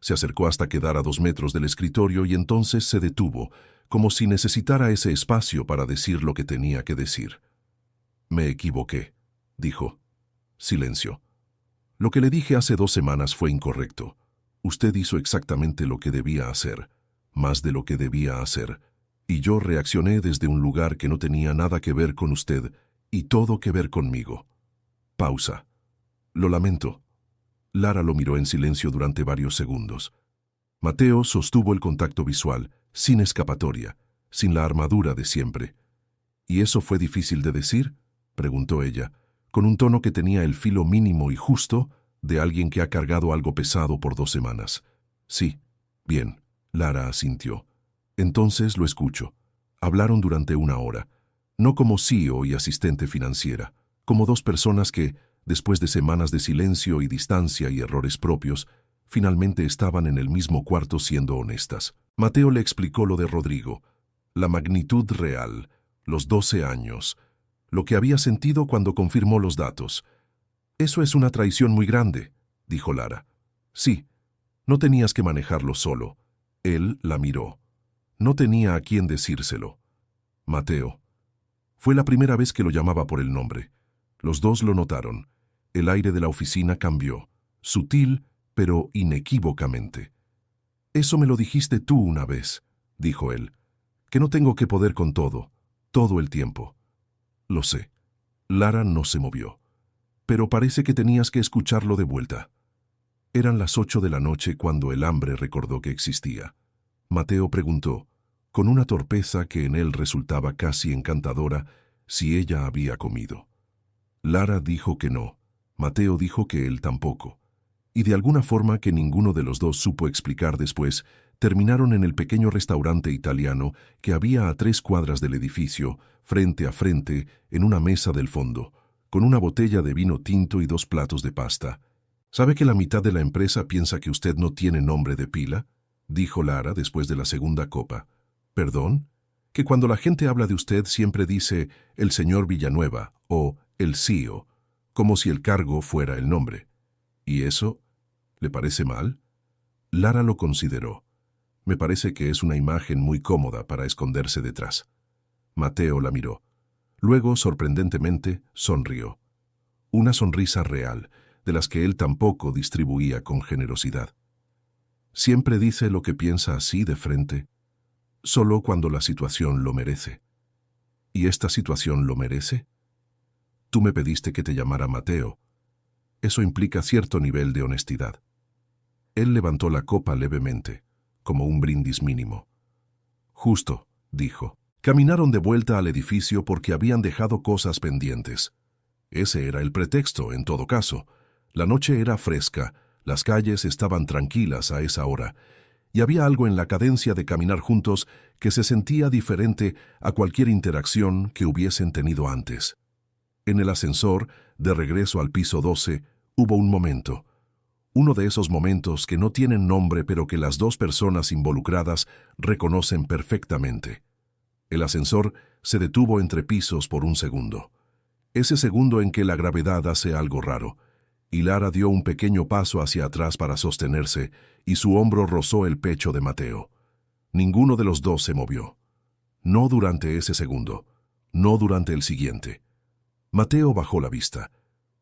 Se acercó hasta quedar a 2 metros del escritorio y entonces se detuvo, como si necesitara ese espacio para decir lo que tenía que decir. «Me equivoqué», dijo. Silencio. «Lo que le dije hace 2 semanas fue incorrecto. Usted hizo exactamente lo que debía hacer, más de lo que debía hacer, y yo reaccioné desde un lugar que no tenía nada que ver con usted y todo que ver conmigo». Pausa. «Lo lamento». Lara lo miró en silencio durante varios segundos. Mateo sostuvo el contacto visual, sin escapatoria, sin la armadura de siempre. «¿Y eso fue difícil de decir?», preguntó ella, con un tono que tenía el filo mínimo y justo de alguien que ha cargado algo pesado por 2 semanas. Sí, bien, Lara asintió. Entonces lo escucho. Hablaron durante 1 hora, no como CEO y asistente financiera, como dos personas que, después de semanas de silencio y distancia y errores propios, finalmente estaban en el mismo cuarto siendo honestas. Mateo le explicó lo de Rodrigo, la magnitud real, los 12 años, lo que había sentido cuando confirmó los datos. Eso es una traición muy grande, dijo Lara. Sí, no tenías que manejarlo solo. Él la miró. No tenía a quién decírselo. Mateo. Fue la primera vez que lo llamaba por el nombre. Los dos lo notaron. El aire de la oficina cambió, sutil, pero inequívocamente. Eso me lo dijiste tú una vez, dijo él, que no tengo que poder con todo el tiempo. Lo sé. Lara no se movió. Pero parece que tenías que escucharlo de vuelta. Eran las 8 de la noche cuando el hambre recordó que existía. Mateo preguntó, con una torpeza que en él resultaba casi encantadora, si ella había comido. Lara dijo que no. Mateo dijo que él tampoco. Y de alguna forma que ninguno de los dos supo explicar después, terminaron en el pequeño restaurante italiano que había a 3 cuadras del edificio, frente a frente, en una mesa del fondo, con una botella de vino tinto y 2 platos de pasta. ¿Sabe que la mitad de la empresa piensa que usted no tiene nombre de pila?, dijo Lara después de la segunda copa. ¿Perdón? Que cuando la gente habla de usted siempre dice el señor Villanueva o el CEO, como si el cargo fuera el nombre. ¿Y eso le parece mal? Lara lo consideró. Me parece que es una imagen muy cómoda para esconderse detrás. Mateo la miró. Luego, sorprendentemente, sonrió. Una sonrisa real, de las que él tampoco distribuía con generosidad. Siempre dice lo que piensa así de frente, solo cuando la situación lo merece. ¿Y esta situación lo merece? Tú me pediste que te llamara Mateo. Eso implica cierto nivel de honestidad. Él levantó la copa levemente, como un brindis mínimo. Justo, dijo. Caminaron de vuelta al edificio porque habían dejado cosas pendientes. Ese era el pretexto, en todo caso. La noche era fresca, las calles estaban tranquilas a esa hora, y había algo en la cadencia de caminar juntos que se sentía diferente a cualquier interacción que hubiesen tenido antes. En el ascensor, de regreso al piso 12, hubo un momento. Uno de esos momentos que no tienen nombre pero que las dos personas involucradas reconocen perfectamente. El ascensor se detuvo entre pisos por un segundo. Ese segundo en que la gravedad hace algo raro, y Lara dio un pequeño paso hacia atrás para sostenerse, y su hombro rozó el pecho de Mateo. Ninguno de los dos se movió. No durante ese segundo, no durante el siguiente. Mateo bajó la vista.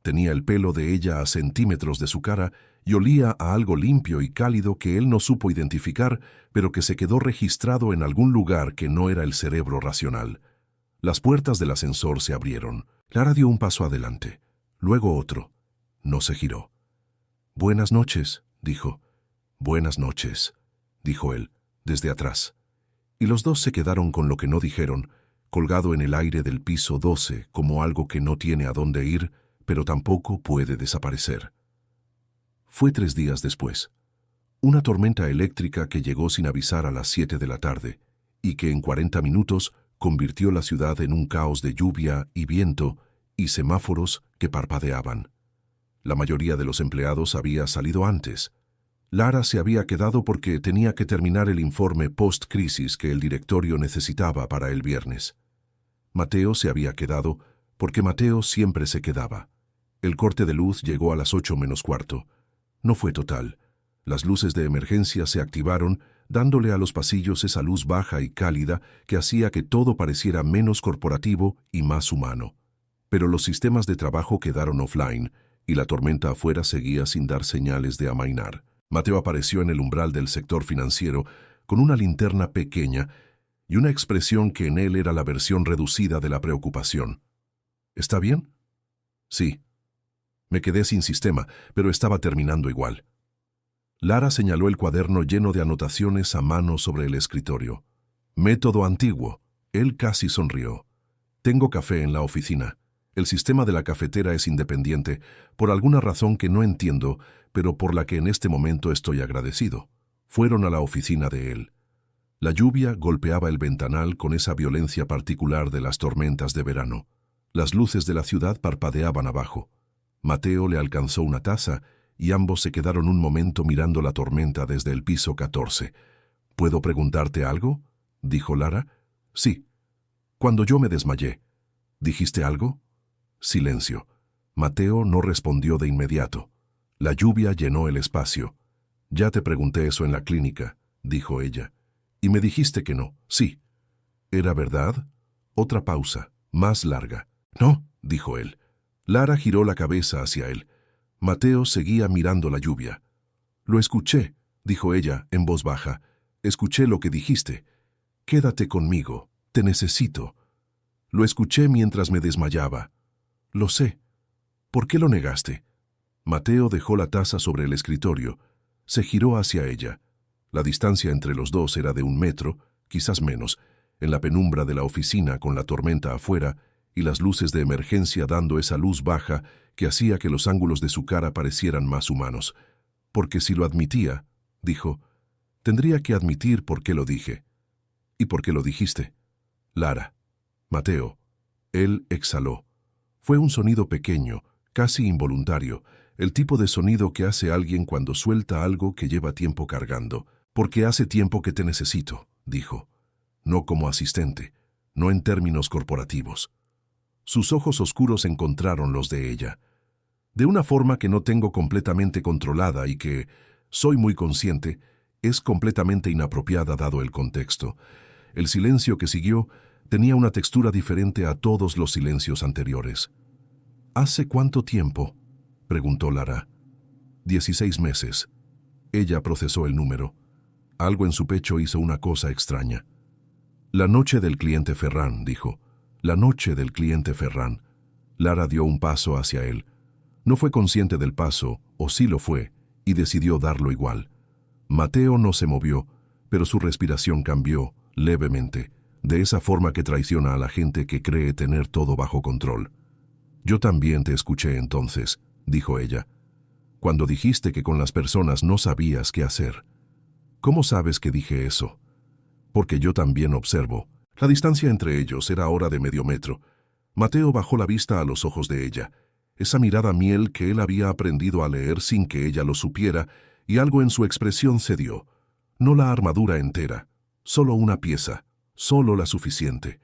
Tenía el pelo de ella a centímetros de su cara y olía a algo limpio y cálido que él no supo identificar, pero que se quedó registrado en algún lugar que no era el cerebro racional. Las puertas del ascensor se abrieron. Lara dio un paso adelante, luego otro. No se giró. «Buenas noches», dijo. «Buenas noches», dijo él, desde atrás. Y los dos se quedaron con lo que no dijeron, colgado en el aire del piso 12 como algo que no tiene a dónde ir, pero tampoco puede desaparecer. Fue 3 días después. Una tormenta eléctrica que llegó sin avisar a las 7 de la tarde y que en 40 minutos convirtió la ciudad en un caos de lluvia y viento y semáforos que parpadeaban. La mayoría de los empleados había salido antes. Lara se había quedado porque tenía que terminar el informe post-crisis que el directorio necesitaba para el viernes. Mateo se había quedado porque Mateo siempre se quedaba. El corte de luz llegó a las 8 menos cuarto. No fue total. Las luces de emergencia se activaron, dándole a los pasillos esa luz baja y cálida que hacía que todo pareciera menos corporativo y más humano. Pero los sistemas de trabajo quedaron offline, y la tormenta afuera seguía sin dar señales de amainar. Mateo apareció en el umbral del sector financiero con una linterna pequeña y una expresión que en él era la versión reducida de la preocupación. ¿Está bien? Sí. Me quedé sin sistema, pero estaba terminando igual. Lara señaló el cuaderno lleno de anotaciones a mano sobre el escritorio. Método antiguo. Él casi sonrió. Tengo café en la oficina. El sistema de la cafetera es independiente, por alguna razón que no entiendo, pero por la que en este momento estoy agradecido. Fueron a la oficina de él. La lluvia golpeaba el ventanal con esa violencia particular de las tormentas de verano. Las luces de la ciudad parpadeaban abajo. Mateo le alcanzó una taza y ambos se quedaron un momento mirando la tormenta desde el piso 14. ¿Puedo preguntarte algo?, dijo Lara. Sí. Cuando yo me desmayé, ¿dijiste algo? Silencio. Mateo no respondió de inmediato. La lluvia llenó el espacio. Ya te pregunté eso en la clínica, dijo ella. Y me dijiste que no. Sí. ¿Era verdad? Otra pausa, más larga. No, dijo él. Lara giró la cabeza hacia él. Mateo seguía mirando la lluvia. Lo escuché, dijo ella en voz baja. Escuché lo que dijiste. Quédate conmigo, te necesito. Lo escuché mientras me desmayaba. Lo sé. ¿Por qué lo negaste? Mateo dejó la taza sobre el escritorio. Se giró hacia ella. La distancia entre los dos era de 1 metro, quizás menos, en la penumbra de la oficina con la tormenta afuera y las luces de emergencia dando esa luz baja que hacía que los ángulos de su cara parecieran más humanos. Porque si lo admitía, dijo, tendría que admitir por qué lo dije. ¿Y por qué lo dijiste? Lara. Mateo. Él exhaló. Fue un sonido pequeño, casi involuntario, el tipo de sonido que hace alguien cuando suelta algo que lleva tiempo cargando. Porque hace tiempo que te necesito, dijo. No como asistente, no en términos corporativos. Sus ojos oscuros encontraron los de ella. De una forma que no tengo completamente controlada y que, soy muy consciente, es completamente inapropiada dado el contexto. El silencio que siguió tenía una textura diferente a todos los silencios anteriores. ¿Hace cuánto tiempo?, preguntó Lara. 16 meses. Ella procesó el número. Algo en su pecho hizo una cosa extraña. La noche del cliente Ferran, dijo. La noche del cliente Ferran. Lara dio un paso hacia él. No fue consciente del paso, o sí lo fue, y decidió darlo igual. Mateo no se movió, pero su respiración cambió, levemente, de esa forma que traiciona a la gente que cree tener todo bajo control. Yo también te escuché entonces, dijo ella, cuando dijiste que con las personas no sabías qué hacer. ¿Cómo sabes que dije eso? Porque yo también observo. La distancia entre ellos era ahora de medio metro. Mateo bajó la vista a los ojos de ella, esa mirada miel que él había aprendido a leer sin que ella lo supiera, y algo en su expresión cedió. No la armadura entera, solo una pieza, solo la suficiente.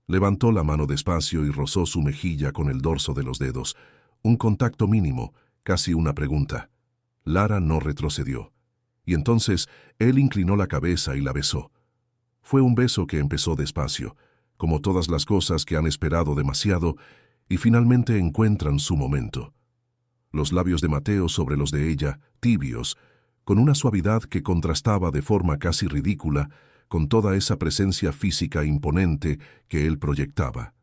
Levantó la mano despacio y rozó su mejilla con el dorso de los dedos, un contacto mínimo, casi una pregunta. Lara no retrocedió. Y entonces él inclinó la cabeza y la besó. Fue un beso que empezó despacio, como todas las cosas que han esperado demasiado y finalmente encuentran su momento. Los labios de Mateo sobre los de ella, tibios, con una suavidad que contrastaba de forma casi ridícula con toda esa presencia física imponente que él proyectaba.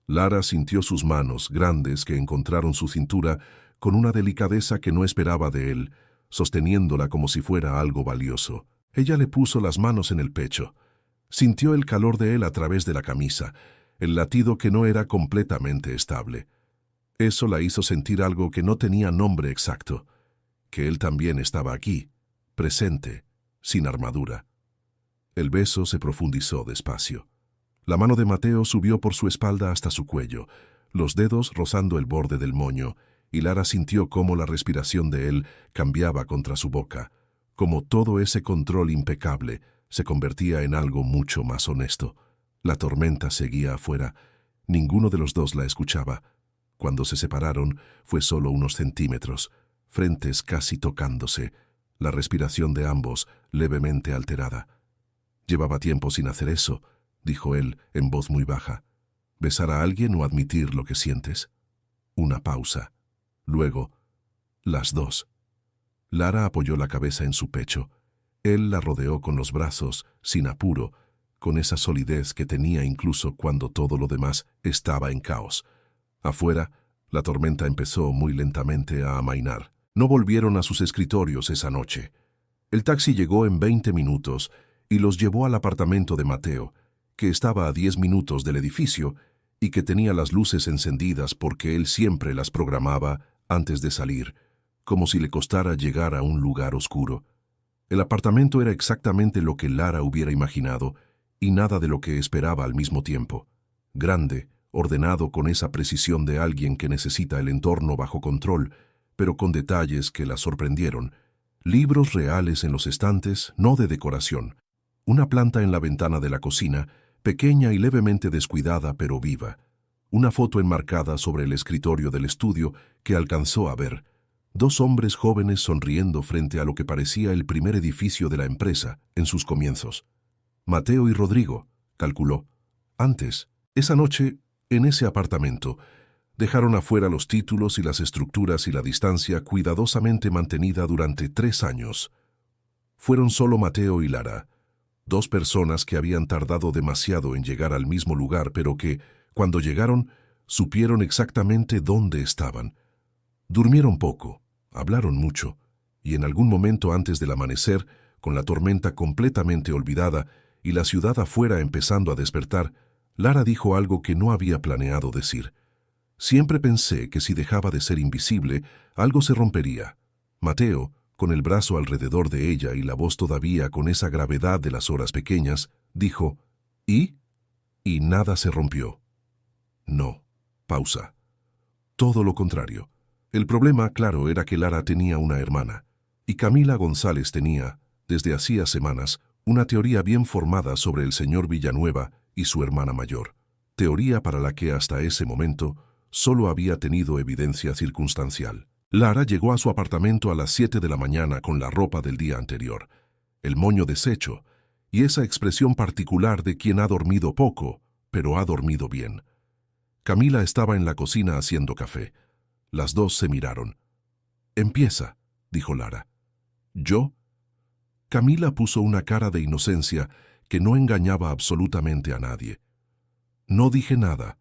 Lara sintió sus manos, grandes, que encontraron su cintura, con una delicadeza que no esperaba de él, sosteniéndola como si fuera algo valioso. Ella le puso las manos en el pecho. Sintió el calor de él a través de la camisa, el latido que no era completamente estable. Eso la hizo sentir algo que no tenía nombre exacto, que él también estaba aquí, presente, sin armadura. El beso se profundizó despacio. La mano de Mateo subió por su espalda hasta su cuello, los dedos rozando el borde del moño, y Lara sintió cómo la respiración de él cambiaba contra su boca, como todo ese control impecable se convertía en algo mucho más honesto. La tormenta seguía afuera. Ninguno de los dos la escuchaba. Cuando se separaron, fue solo unos centímetros, frentes casi tocándose, la respiración de ambos levemente alterada. «Llevaba tiempo sin hacer eso», dijo él en voz muy baja. «¿Besar a alguien o admitir lo que sientes?» Una pausa. Luego, las dos. Lara apoyó la cabeza en su pecho. Él la rodeó con los brazos, sin apuro, con esa solidez que tenía incluso cuando todo lo demás estaba en caos. Afuera, la tormenta empezó muy lentamente a amainar. No volvieron a sus escritorios esa noche. El taxi llegó en 20 minutos y los llevó al apartamento de Mateo, que estaba a 10 minutos del edificio y que tenía las luces encendidas porque él siempre las programaba antes de salir, como si le costara llegar a un lugar oscuro. El apartamento era exactamente lo que Lara hubiera imaginado y nada de lo que esperaba al mismo tiempo. Grande, ordenado con esa precisión de alguien que necesita el entorno bajo control, pero con detalles que la sorprendieron. Libros reales en los estantes, no de decoración. Una planta en la ventana de la cocina, pequeña y levemente descuidada pero viva. Una foto enmarcada sobre el escritorio del estudio que alcanzó a ver. Dos hombres jóvenes sonriendo frente a lo que parecía el primer edificio de la empresa en sus comienzos. Mateo y Rodrigo, calculó. Antes, esa noche, en ese apartamento, dejaron afuera los títulos y las estructuras y la distancia cuidadosamente mantenida durante 3 años. Fueron solo Mateo y Lara, dos personas que habían tardado demasiado en llegar al mismo lugar, pero que, cuando llegaron, supieron exactamente dónde estaban. Durmieron poco, hablaron mucho, y en algún momento antes del amanecer, con la tormenta completamente olvidada y la ciudad afuera empezando a despertar, Lara dijo algo que no había planeado decir. Siempre pensé que si dejaba de ser invisible, algo se rompería. Mateo, con el brazo alrededor de ella y la voz todavía con esa gravedad de las horas pequeñas, dijo, ¿y? Y nada se rompió. No. Pausa. Todo lo contrario. El problema, claro, era que Lara tenía una hermana, y Camila González tenía, desde hacía semanas, una teoría bien formada sobre el señor Villanueva y su hermana mayor. Teoría para la que hasta ese momento solo había tenido evidencia circunstancial. Lara llegó a su apartamento a las 7 de la mañana con la ropa del día anterior, el moño deshecho, y esa expresión particular de quien ha dormido poco, pero ha dormido bien. Camila estaba en la cocina haciendo café. Las dos se miraron. «Empieza», dijo Lara. «¿Yo?» Camila puso una cara de inocencia que no engañaba absolutamente a nadie. «No dije nada.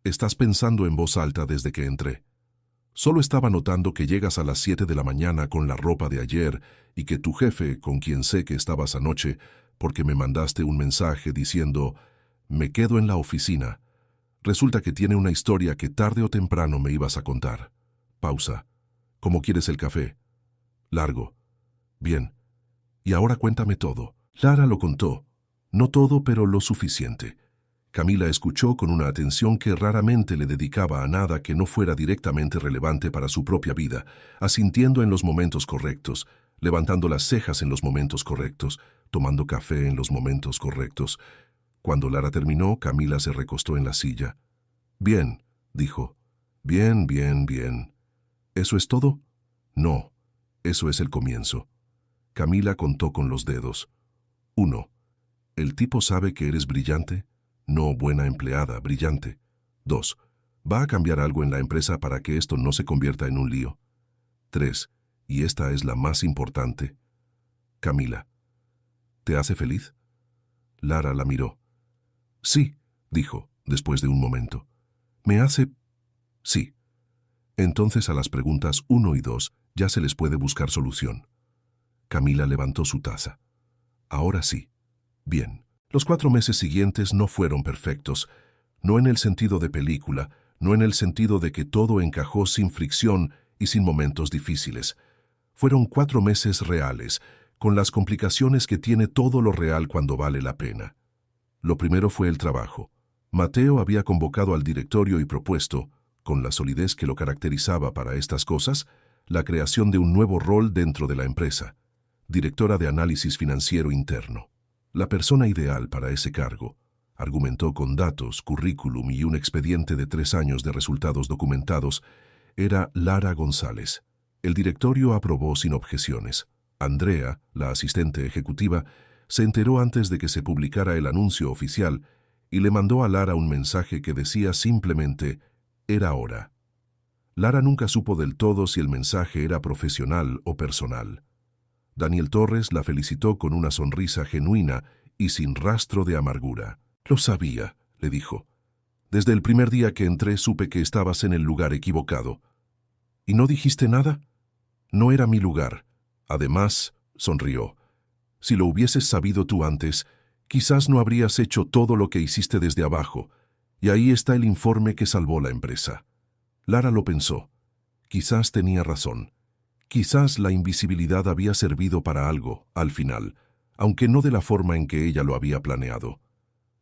Estás pensando en voz alta desde que entré. Solo estaba notando que llegas a las 7 de la mañana con la ropa de ayer y que tu jefe, con quien sé que estabas anoche, porque me mandaste un mensaje diciendo, me quedo en la oficina, resulta que tiene una historia que tarde o temprano me ibas a contar. Pausa. ¿Cómo quieres el café? Largo. Bien. Y ahora cuéntame todo». Lara lo contó. No todo, pero lo suficiente. Camila escuchó con una atención que raramente le dedicaba a nada que no fuera directamente relevante para su propia vida, asintiendo en los momentos correctos, levantando las cejas en los momentos correctos, tomando café en los momentos correctos. Cuando Lara terminó, Camila se recostó en la silla. «Bien», dijo. «Bien, bien, bien». ¿Eso es todo? No, eso es el comienzo. Camila contó con los dedos. 1. ¿El tipo sabe que eres brillante? No buena empleada, brillante. 2. ¿Va a cambiar algo en la empresa para que esto no se convierta en un lío? 3. Y esta es la más importante. Camila. ¿Te hace feliz? Lara la miró. Sí, dijo, después de un momento. ¿Me hace? Sí. Entonces a las preguntas 1 y 2 ya se les puede buscar solución. Camila levantó su taza. Ahora sí. Bien. Los 4 meses siguientes no fueron perfectos, no en el sentido de película, no en el sentido de que todo encajó sin fricción y sin momentos difíciles. Fueron 4 meses reales, con las complicaciones que tiene todo lo real cuando vale la pena. Lo primero fue el trabajo. Mateo había convocado al directorio y propuesto, con la solidez que lo caracterizaba para estas cosas, la creación de un nuevo rol dentro de la empresa, directora de análisis financiero interno. La persona ideal para ese cargo, argumentó con datos, currículum y un expediente de 3 años de resultados documentados, era Lara González. El directorio aprobó sin objeciones. Andrea, la asistente ejecutiva, se enteró antes de que se publicara el anuncio oficial y le mandó a Lara un mensaje que decía simplemente, era hora. Lara nunca supo del todo si el mensaje era profesional o personal. Daniel Torres la felicitó con una sonrisa genuina y sin rastro de amargura. «Lo sabía», le dijo. «Desde el primer día que entré supe que estabas en el lugar equivocado». «¿Y no dijiste nada?» «No era mi lugar. Además», sonrió, «si lo hubieses sabido tú antes, quizás no habrías hecho todo lo que hiciste desde abajo, Y ahí está el informe que salvó la empresa. Lara lo pensó. Quizás tenía razón. Quizás la invisibilidad había servido para algo, al final, aunque no de la forma en que ella lo había planeado.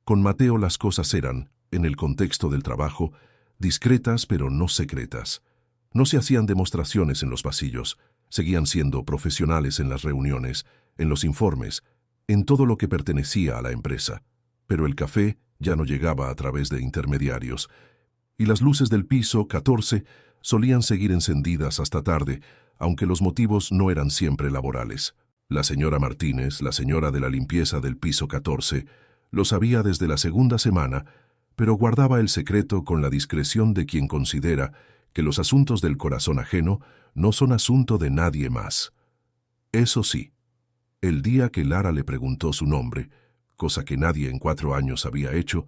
Con Mateo las cosas eran, en el contexto del trabajo, discretas pero no secretas. No se hacían demostraciones en los pasillos, seguían siendo profesionales en las reuniones, en los informes, en todo lo que pertenecía a la empresa. Pero el café ya no llegaba a través de intermediarios, y las luces del piso 14 solían seguir encendidas hasta tarde, aunque los motivos no eran siempre laborales. La señora Martínez, la señora de la limpieza del piso 14, lo sabía desde la segunda semana, pero guardaba el secreto con la discreción de quien considera que los asuntos del corazón ajeno no son asunto de nadie más. Eso sí, el día que Lara le preguntó su nombre, cosa que nadie en 4 años había hecho,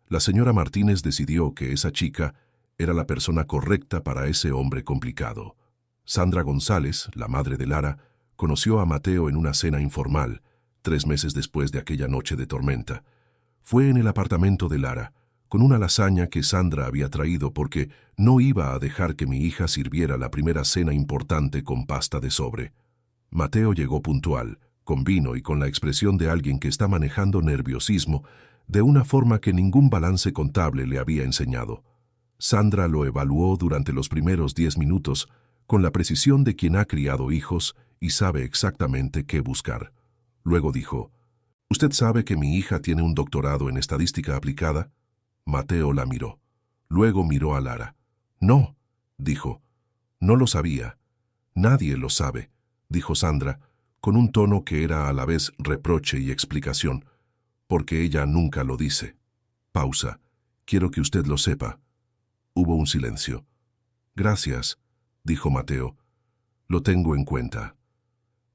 la señora Martínez decidió que esa chica era la persona correcta para ese hombre complicado. Sandra González, la madre de Lara, conoció a Mateo en una cena informal, 3 meses después de aquella noche de tormenta. Fue en el apartamento de Lara, con una lasaña que Sandra había traído porque no iba a dejar que mi hija sirviera la primera cena importante con pasta de sobre. Mateo llegó puntual, con vino y con la expresión de alguien que está manejando nerviosismo de una forma que ningún balance contable le había enseñado. Sandra lo evaluó durante los primeros 10 minutos con la precisión de quien ha criado hijos y sabe exactamente qué buscar. Luego dijo, «¿Usted sabe que mi hija tiene un doctorado en estadística aplicada?» Mateo la miró. Luego miró a Lara. «No», dijo. «No lo sabía». «Nadie lo sabe», dijo Sandra, con un tono que era a la vez reproche y explicación, «porque ella nunca lo dice». Pausa. «Quiero que usted lo sepa». Hubo un silencio. «Gracias», dijo Mateo. «Lo tengo en cuenta».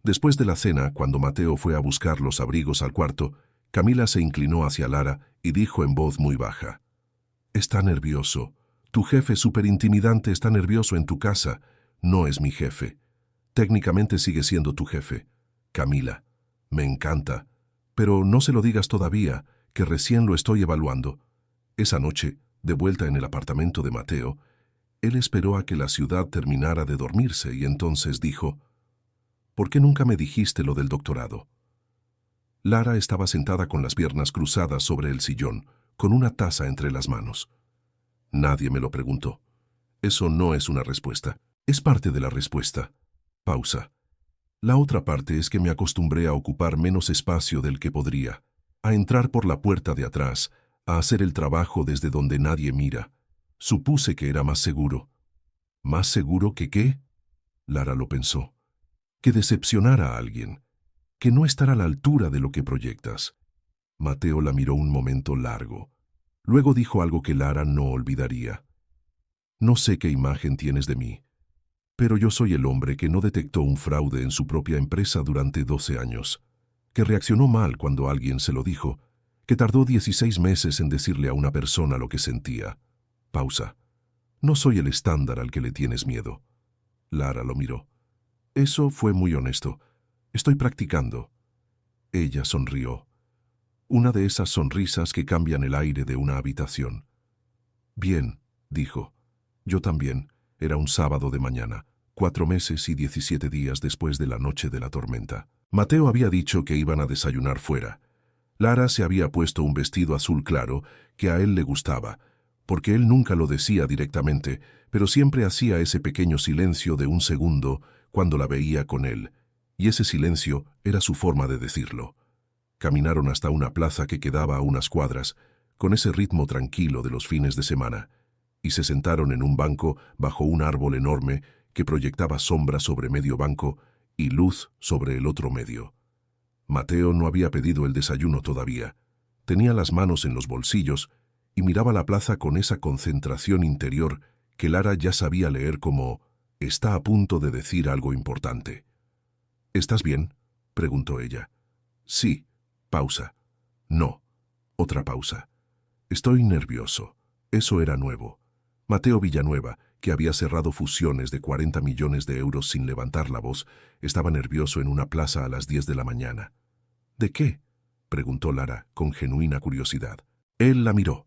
Después de la cena, cuando Mateo fue a buscar los abrigos al cuarto, Camila se inclinó hacia Lara y dijo en voz muy baja, «Está nervioso. Tu jefe superintimidante está nervioso en tu casa. No es mi jefe. Técnicamente sigue siendo tu jefe. Camila, me encanta. Pero no se lo digas todavía, que recién lo estoy evaluando». Esa noche, de vuelta en el apartamento de Mateo, él esperó a que la ciudad terminara de dormirse y entonces dijo, «¿Por qué nunca me dijiste lo del doctorado?» Lara estaba sentada con las piernas cruzadas sobre el sillón, con una taza entre las manos. «Nadie me lo preguntó». Eso no es una respuesta. Es parte de la respuesta. Pausa. La otra parte es que me acostumbré a ocupar menos espacio del que podría, a entrar por la puerta de atrás, a hacer el trabajo desde donde nadie mira. Supuse que era más seguro. ¿Más seguro que qué? Lara lo pensó. Que decepcionar a alguien. Que no estar a la altura de lo que proyectas. Mateo la miró un momento largo. Luego dijo algo que Lara no olvidaría. «No sé qué imagen tienes de mí, pero yo soy el hombre que no detectó un fraude en su propia empresa durante 12 años, que reaccionó mal cuando alguien se lo dijo, que tardó 16 meses en decirle a una persona lo que sentía». Pausa. «No soy el estándar al que le tienes miedo». Lara lo miró. «Eso fue muy honesto. Estoy practicando». Ella sonrió. Una de esas sonrisas que cambian el aire de una habitación. «Bien», dijo. «Yo también». Era un sábado de mañana, 4 meses y 17 días después de la noche de la tormenta. Mateo había dicho que iban a desayunar fuera. Lara se había puesto un vestido azul claro que a él le gustaba, porque él nunca lo decía directamente, pero siempre hacía ese pequeño silencio de un segundo cuando la veía con él, y ese silencio era su forma de decirlo. Caminaron hasta una plaza que quedaba a unas cuadras, con ese ritmo tranquilo de los fines de semana, y se sentaron en un banco bajo un árbol enorme que proyectaba sombra sobre medio banco y luz sobre el otro medio. Mateo no había pedido el desayuno todavía. Tenía las manos en los bolsillos y miraba la plaza con esa concentración interior que Lara ya sabía leer como «está a punto de decir algo importante». «¿Estás bien?», preguntó ella. «Sí». Pausa. «No». Otra pausa. «Estoy nervioso». Eso era nuevo. Mateo Villanueva, que había cerrado fusiones de 40 millones de euros sin levantar la voz, estaba nervioso en una plaza a las 10 de la mañana. «¿De qué?», preguntó Lara, con genuina curiosidad. Él la miró.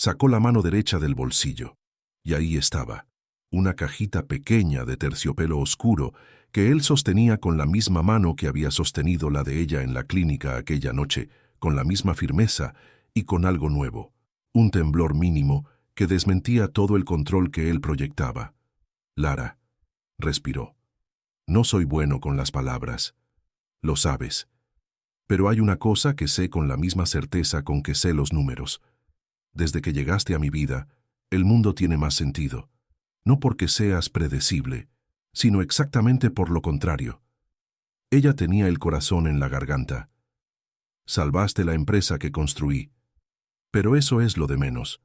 Sacó la mano derecha del bolsillo. Y ahí estaba, una cajita pequeña de terciopelo oscuro que él sostenía con la misma mano que había sostenido la de ella en la clínica aquella noche, con la misma firmeza y con algo nuevo, un temblor mínimo que desmentía todo el control que él proyectaba. Lara, respiró. No soy bueno con las palabras. Lo sabes. Pero hay una cosa que sé con la misma certeza con que sé los números. Desde que llegaste a mi vida, el mundo tiene más sentido. No porque seas predecible, sino exactamente por lo contrario. Ella tenía el corazón en la garganta. Salvaste la empresa que construí. Pero eso es lo de menos.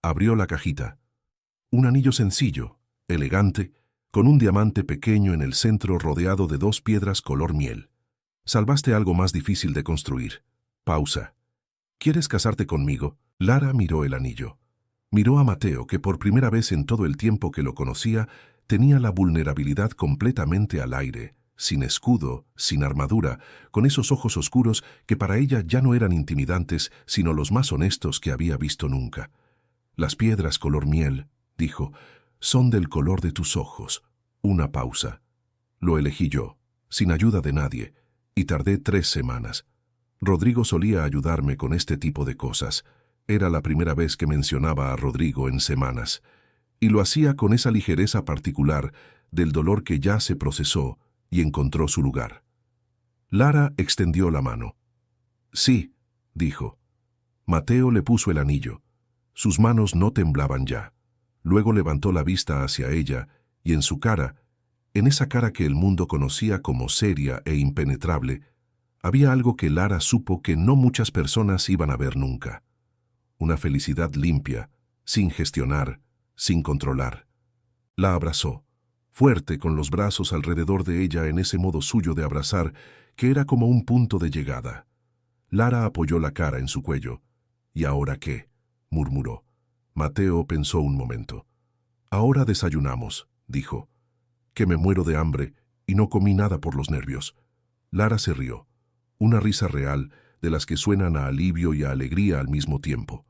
Abrió la cajita. Un anillo sencillo, elegante, con un diamante pequeño en el centro rodeado de 2 piedras color miel. Salvaste algo más difícil de construir. Pausa. ¿Quieres casarte conmigo? Lara miró el anillo. Miró a Mateo, que por primera vez en todo el tiempo que lo conocía, tenía la vulnerabilidad completamente al aire, sin escudo, sin armadura, con esos ojos oscuros que para ella ya no eran intimidantes, sino los más honestos que había visto nunca. Las piedras color miel, dijo, son del color de tus ojos. Una pausa. Lo elegí yo, sin ayuda de nadie, y tardé 3 semanas. Rodrigo solía ayudarme con este tipo de cosas. Era la primera vez que mencionaba a Rodrigo en semanas, y lo hacía con esa ligereza particular del dolor que ya se procesó y encontró su lugar. Lara extendió la mano. Sí, dijo. Mateo le puso el anillo. Sus manos no temblaban ya. Luego levantó la vista hacia ella, y en su cara, en esa cara que el mundo conocía como seria e impenetrable, había algo que Lara supo que no muchas personas iban a ver nunca. Una felicidad limpia, sin gestionar, sin controlar. La abrazó, fuerte con los brazos alrededor de ella en ese modo suyo de abrazar que era como un punto de llegada. Lara apoyó la cara en su cuello. ¿Y ahora qué?, murmuró. Mateo pensó un momento. Ahora desayunamos, dijo. Que me muero de hambre y no comí nada por los nervios. Lara se rió. Una risa real, de las que suenan a alivio y a alegría al mismo tiempo.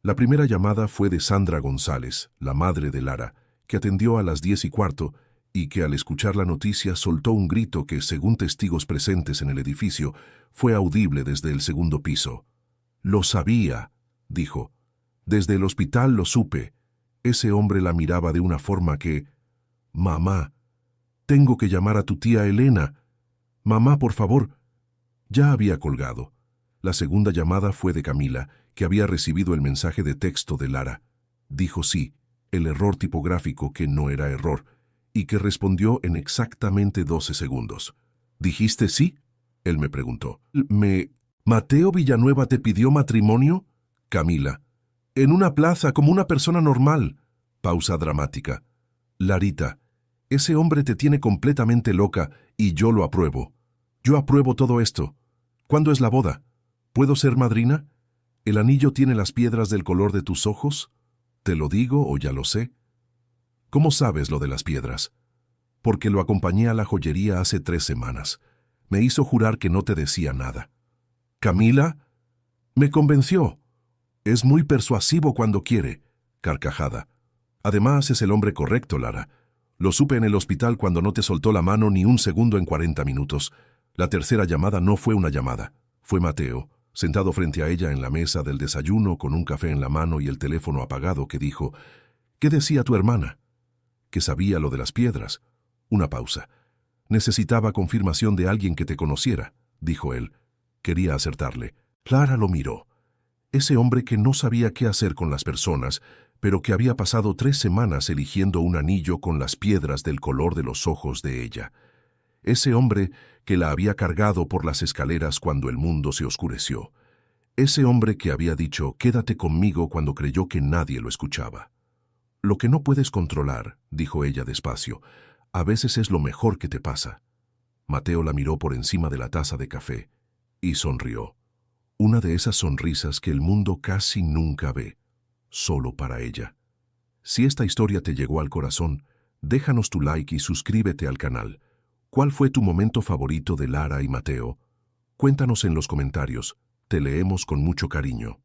La primera llamada fue de Sandra González, la madre de Lara, que atendió a las 10:15 y que al escuchar la noticia soltó un grito que, según testigos presentes en el edificio, fue audible desde el 2.º piso. «Lo sabía», dijo. «Desde el hospital lo supe». Ese hombre la miraba de una forma que... «Mamá, tengo que llamar a tu tía Elena. Mamá, por favor». Ya había colgado. La segunda llamada fue de Camila, que había recibido el mensaje de texto de Lara. Dijo sí, el error tipográfico que no era error, y que respondió en exactamente 12 segundos. ¿Dijiste sí?, él me preguntó. ¿Mateo Villanueva te pidió matrimonio? Camila. En una plaza, como una persona normal. Pausa dramática. Larita, ese hombre te tiene completamente loca y yo lo apruebo. Yo apruebo todo esto. ¿Cuándo es la boda? ¿Puedo ser madrina? ¿El anillo tiene las piedras del color de tus ojos? ¿Te lo digo o ya lo sé? ¿Cómo sabes lo de las piedras? Porque lo acompañé a la joyería hace 3 semanas. Me hizo jurar que no te decía nada. ¿Camila? Me convenció. Es muy persuasivo cuando quiere. Carcajada. Además es el hombre correcto, Lara. Lo supe en el hospital cuando no te soltó la mano ni un segundo en 40 minutos. La tercera llamada no fue una llamada. Fue Mateo, sentado frente a ella en la mesa del desayuno con un café en la mano y el teléfono apagado, que dijo: «¿Qué decía tu hermana?» Que sabía lo de las piedras. Una pausa. «Necesitaba confirmación de alguien que te conociera», dijo él. Quería acertarle. Clara lo miró. Ese hombre que no sabía qué hacer con las personas, pero que había pasado 3 semanas eligiendo un anillo con las piedras del color de los ojos de ella. Ese hombre que la había cargado por las escaleras cuando el mundo se oscureció. Ese hombre que había dicho «quédate conmigo» cuando creyó que nadie lo escuchaba. «Lo que no puedes controlar», dijo ella despacio, «a veces es lo mejor que te pasa». Mateo la miró por encima de la taza de café y sonrió. Una de esas sonrisas que el mundo casi nunca ve, solo para ella. Si esta historia te llegó al corazón, déjanos tu like y suscríbete al canal. ¿Cuál fue tu momento favorito de Lara y Mateo? Cuéntanos en los comentarios, te leemos con mucho cariño.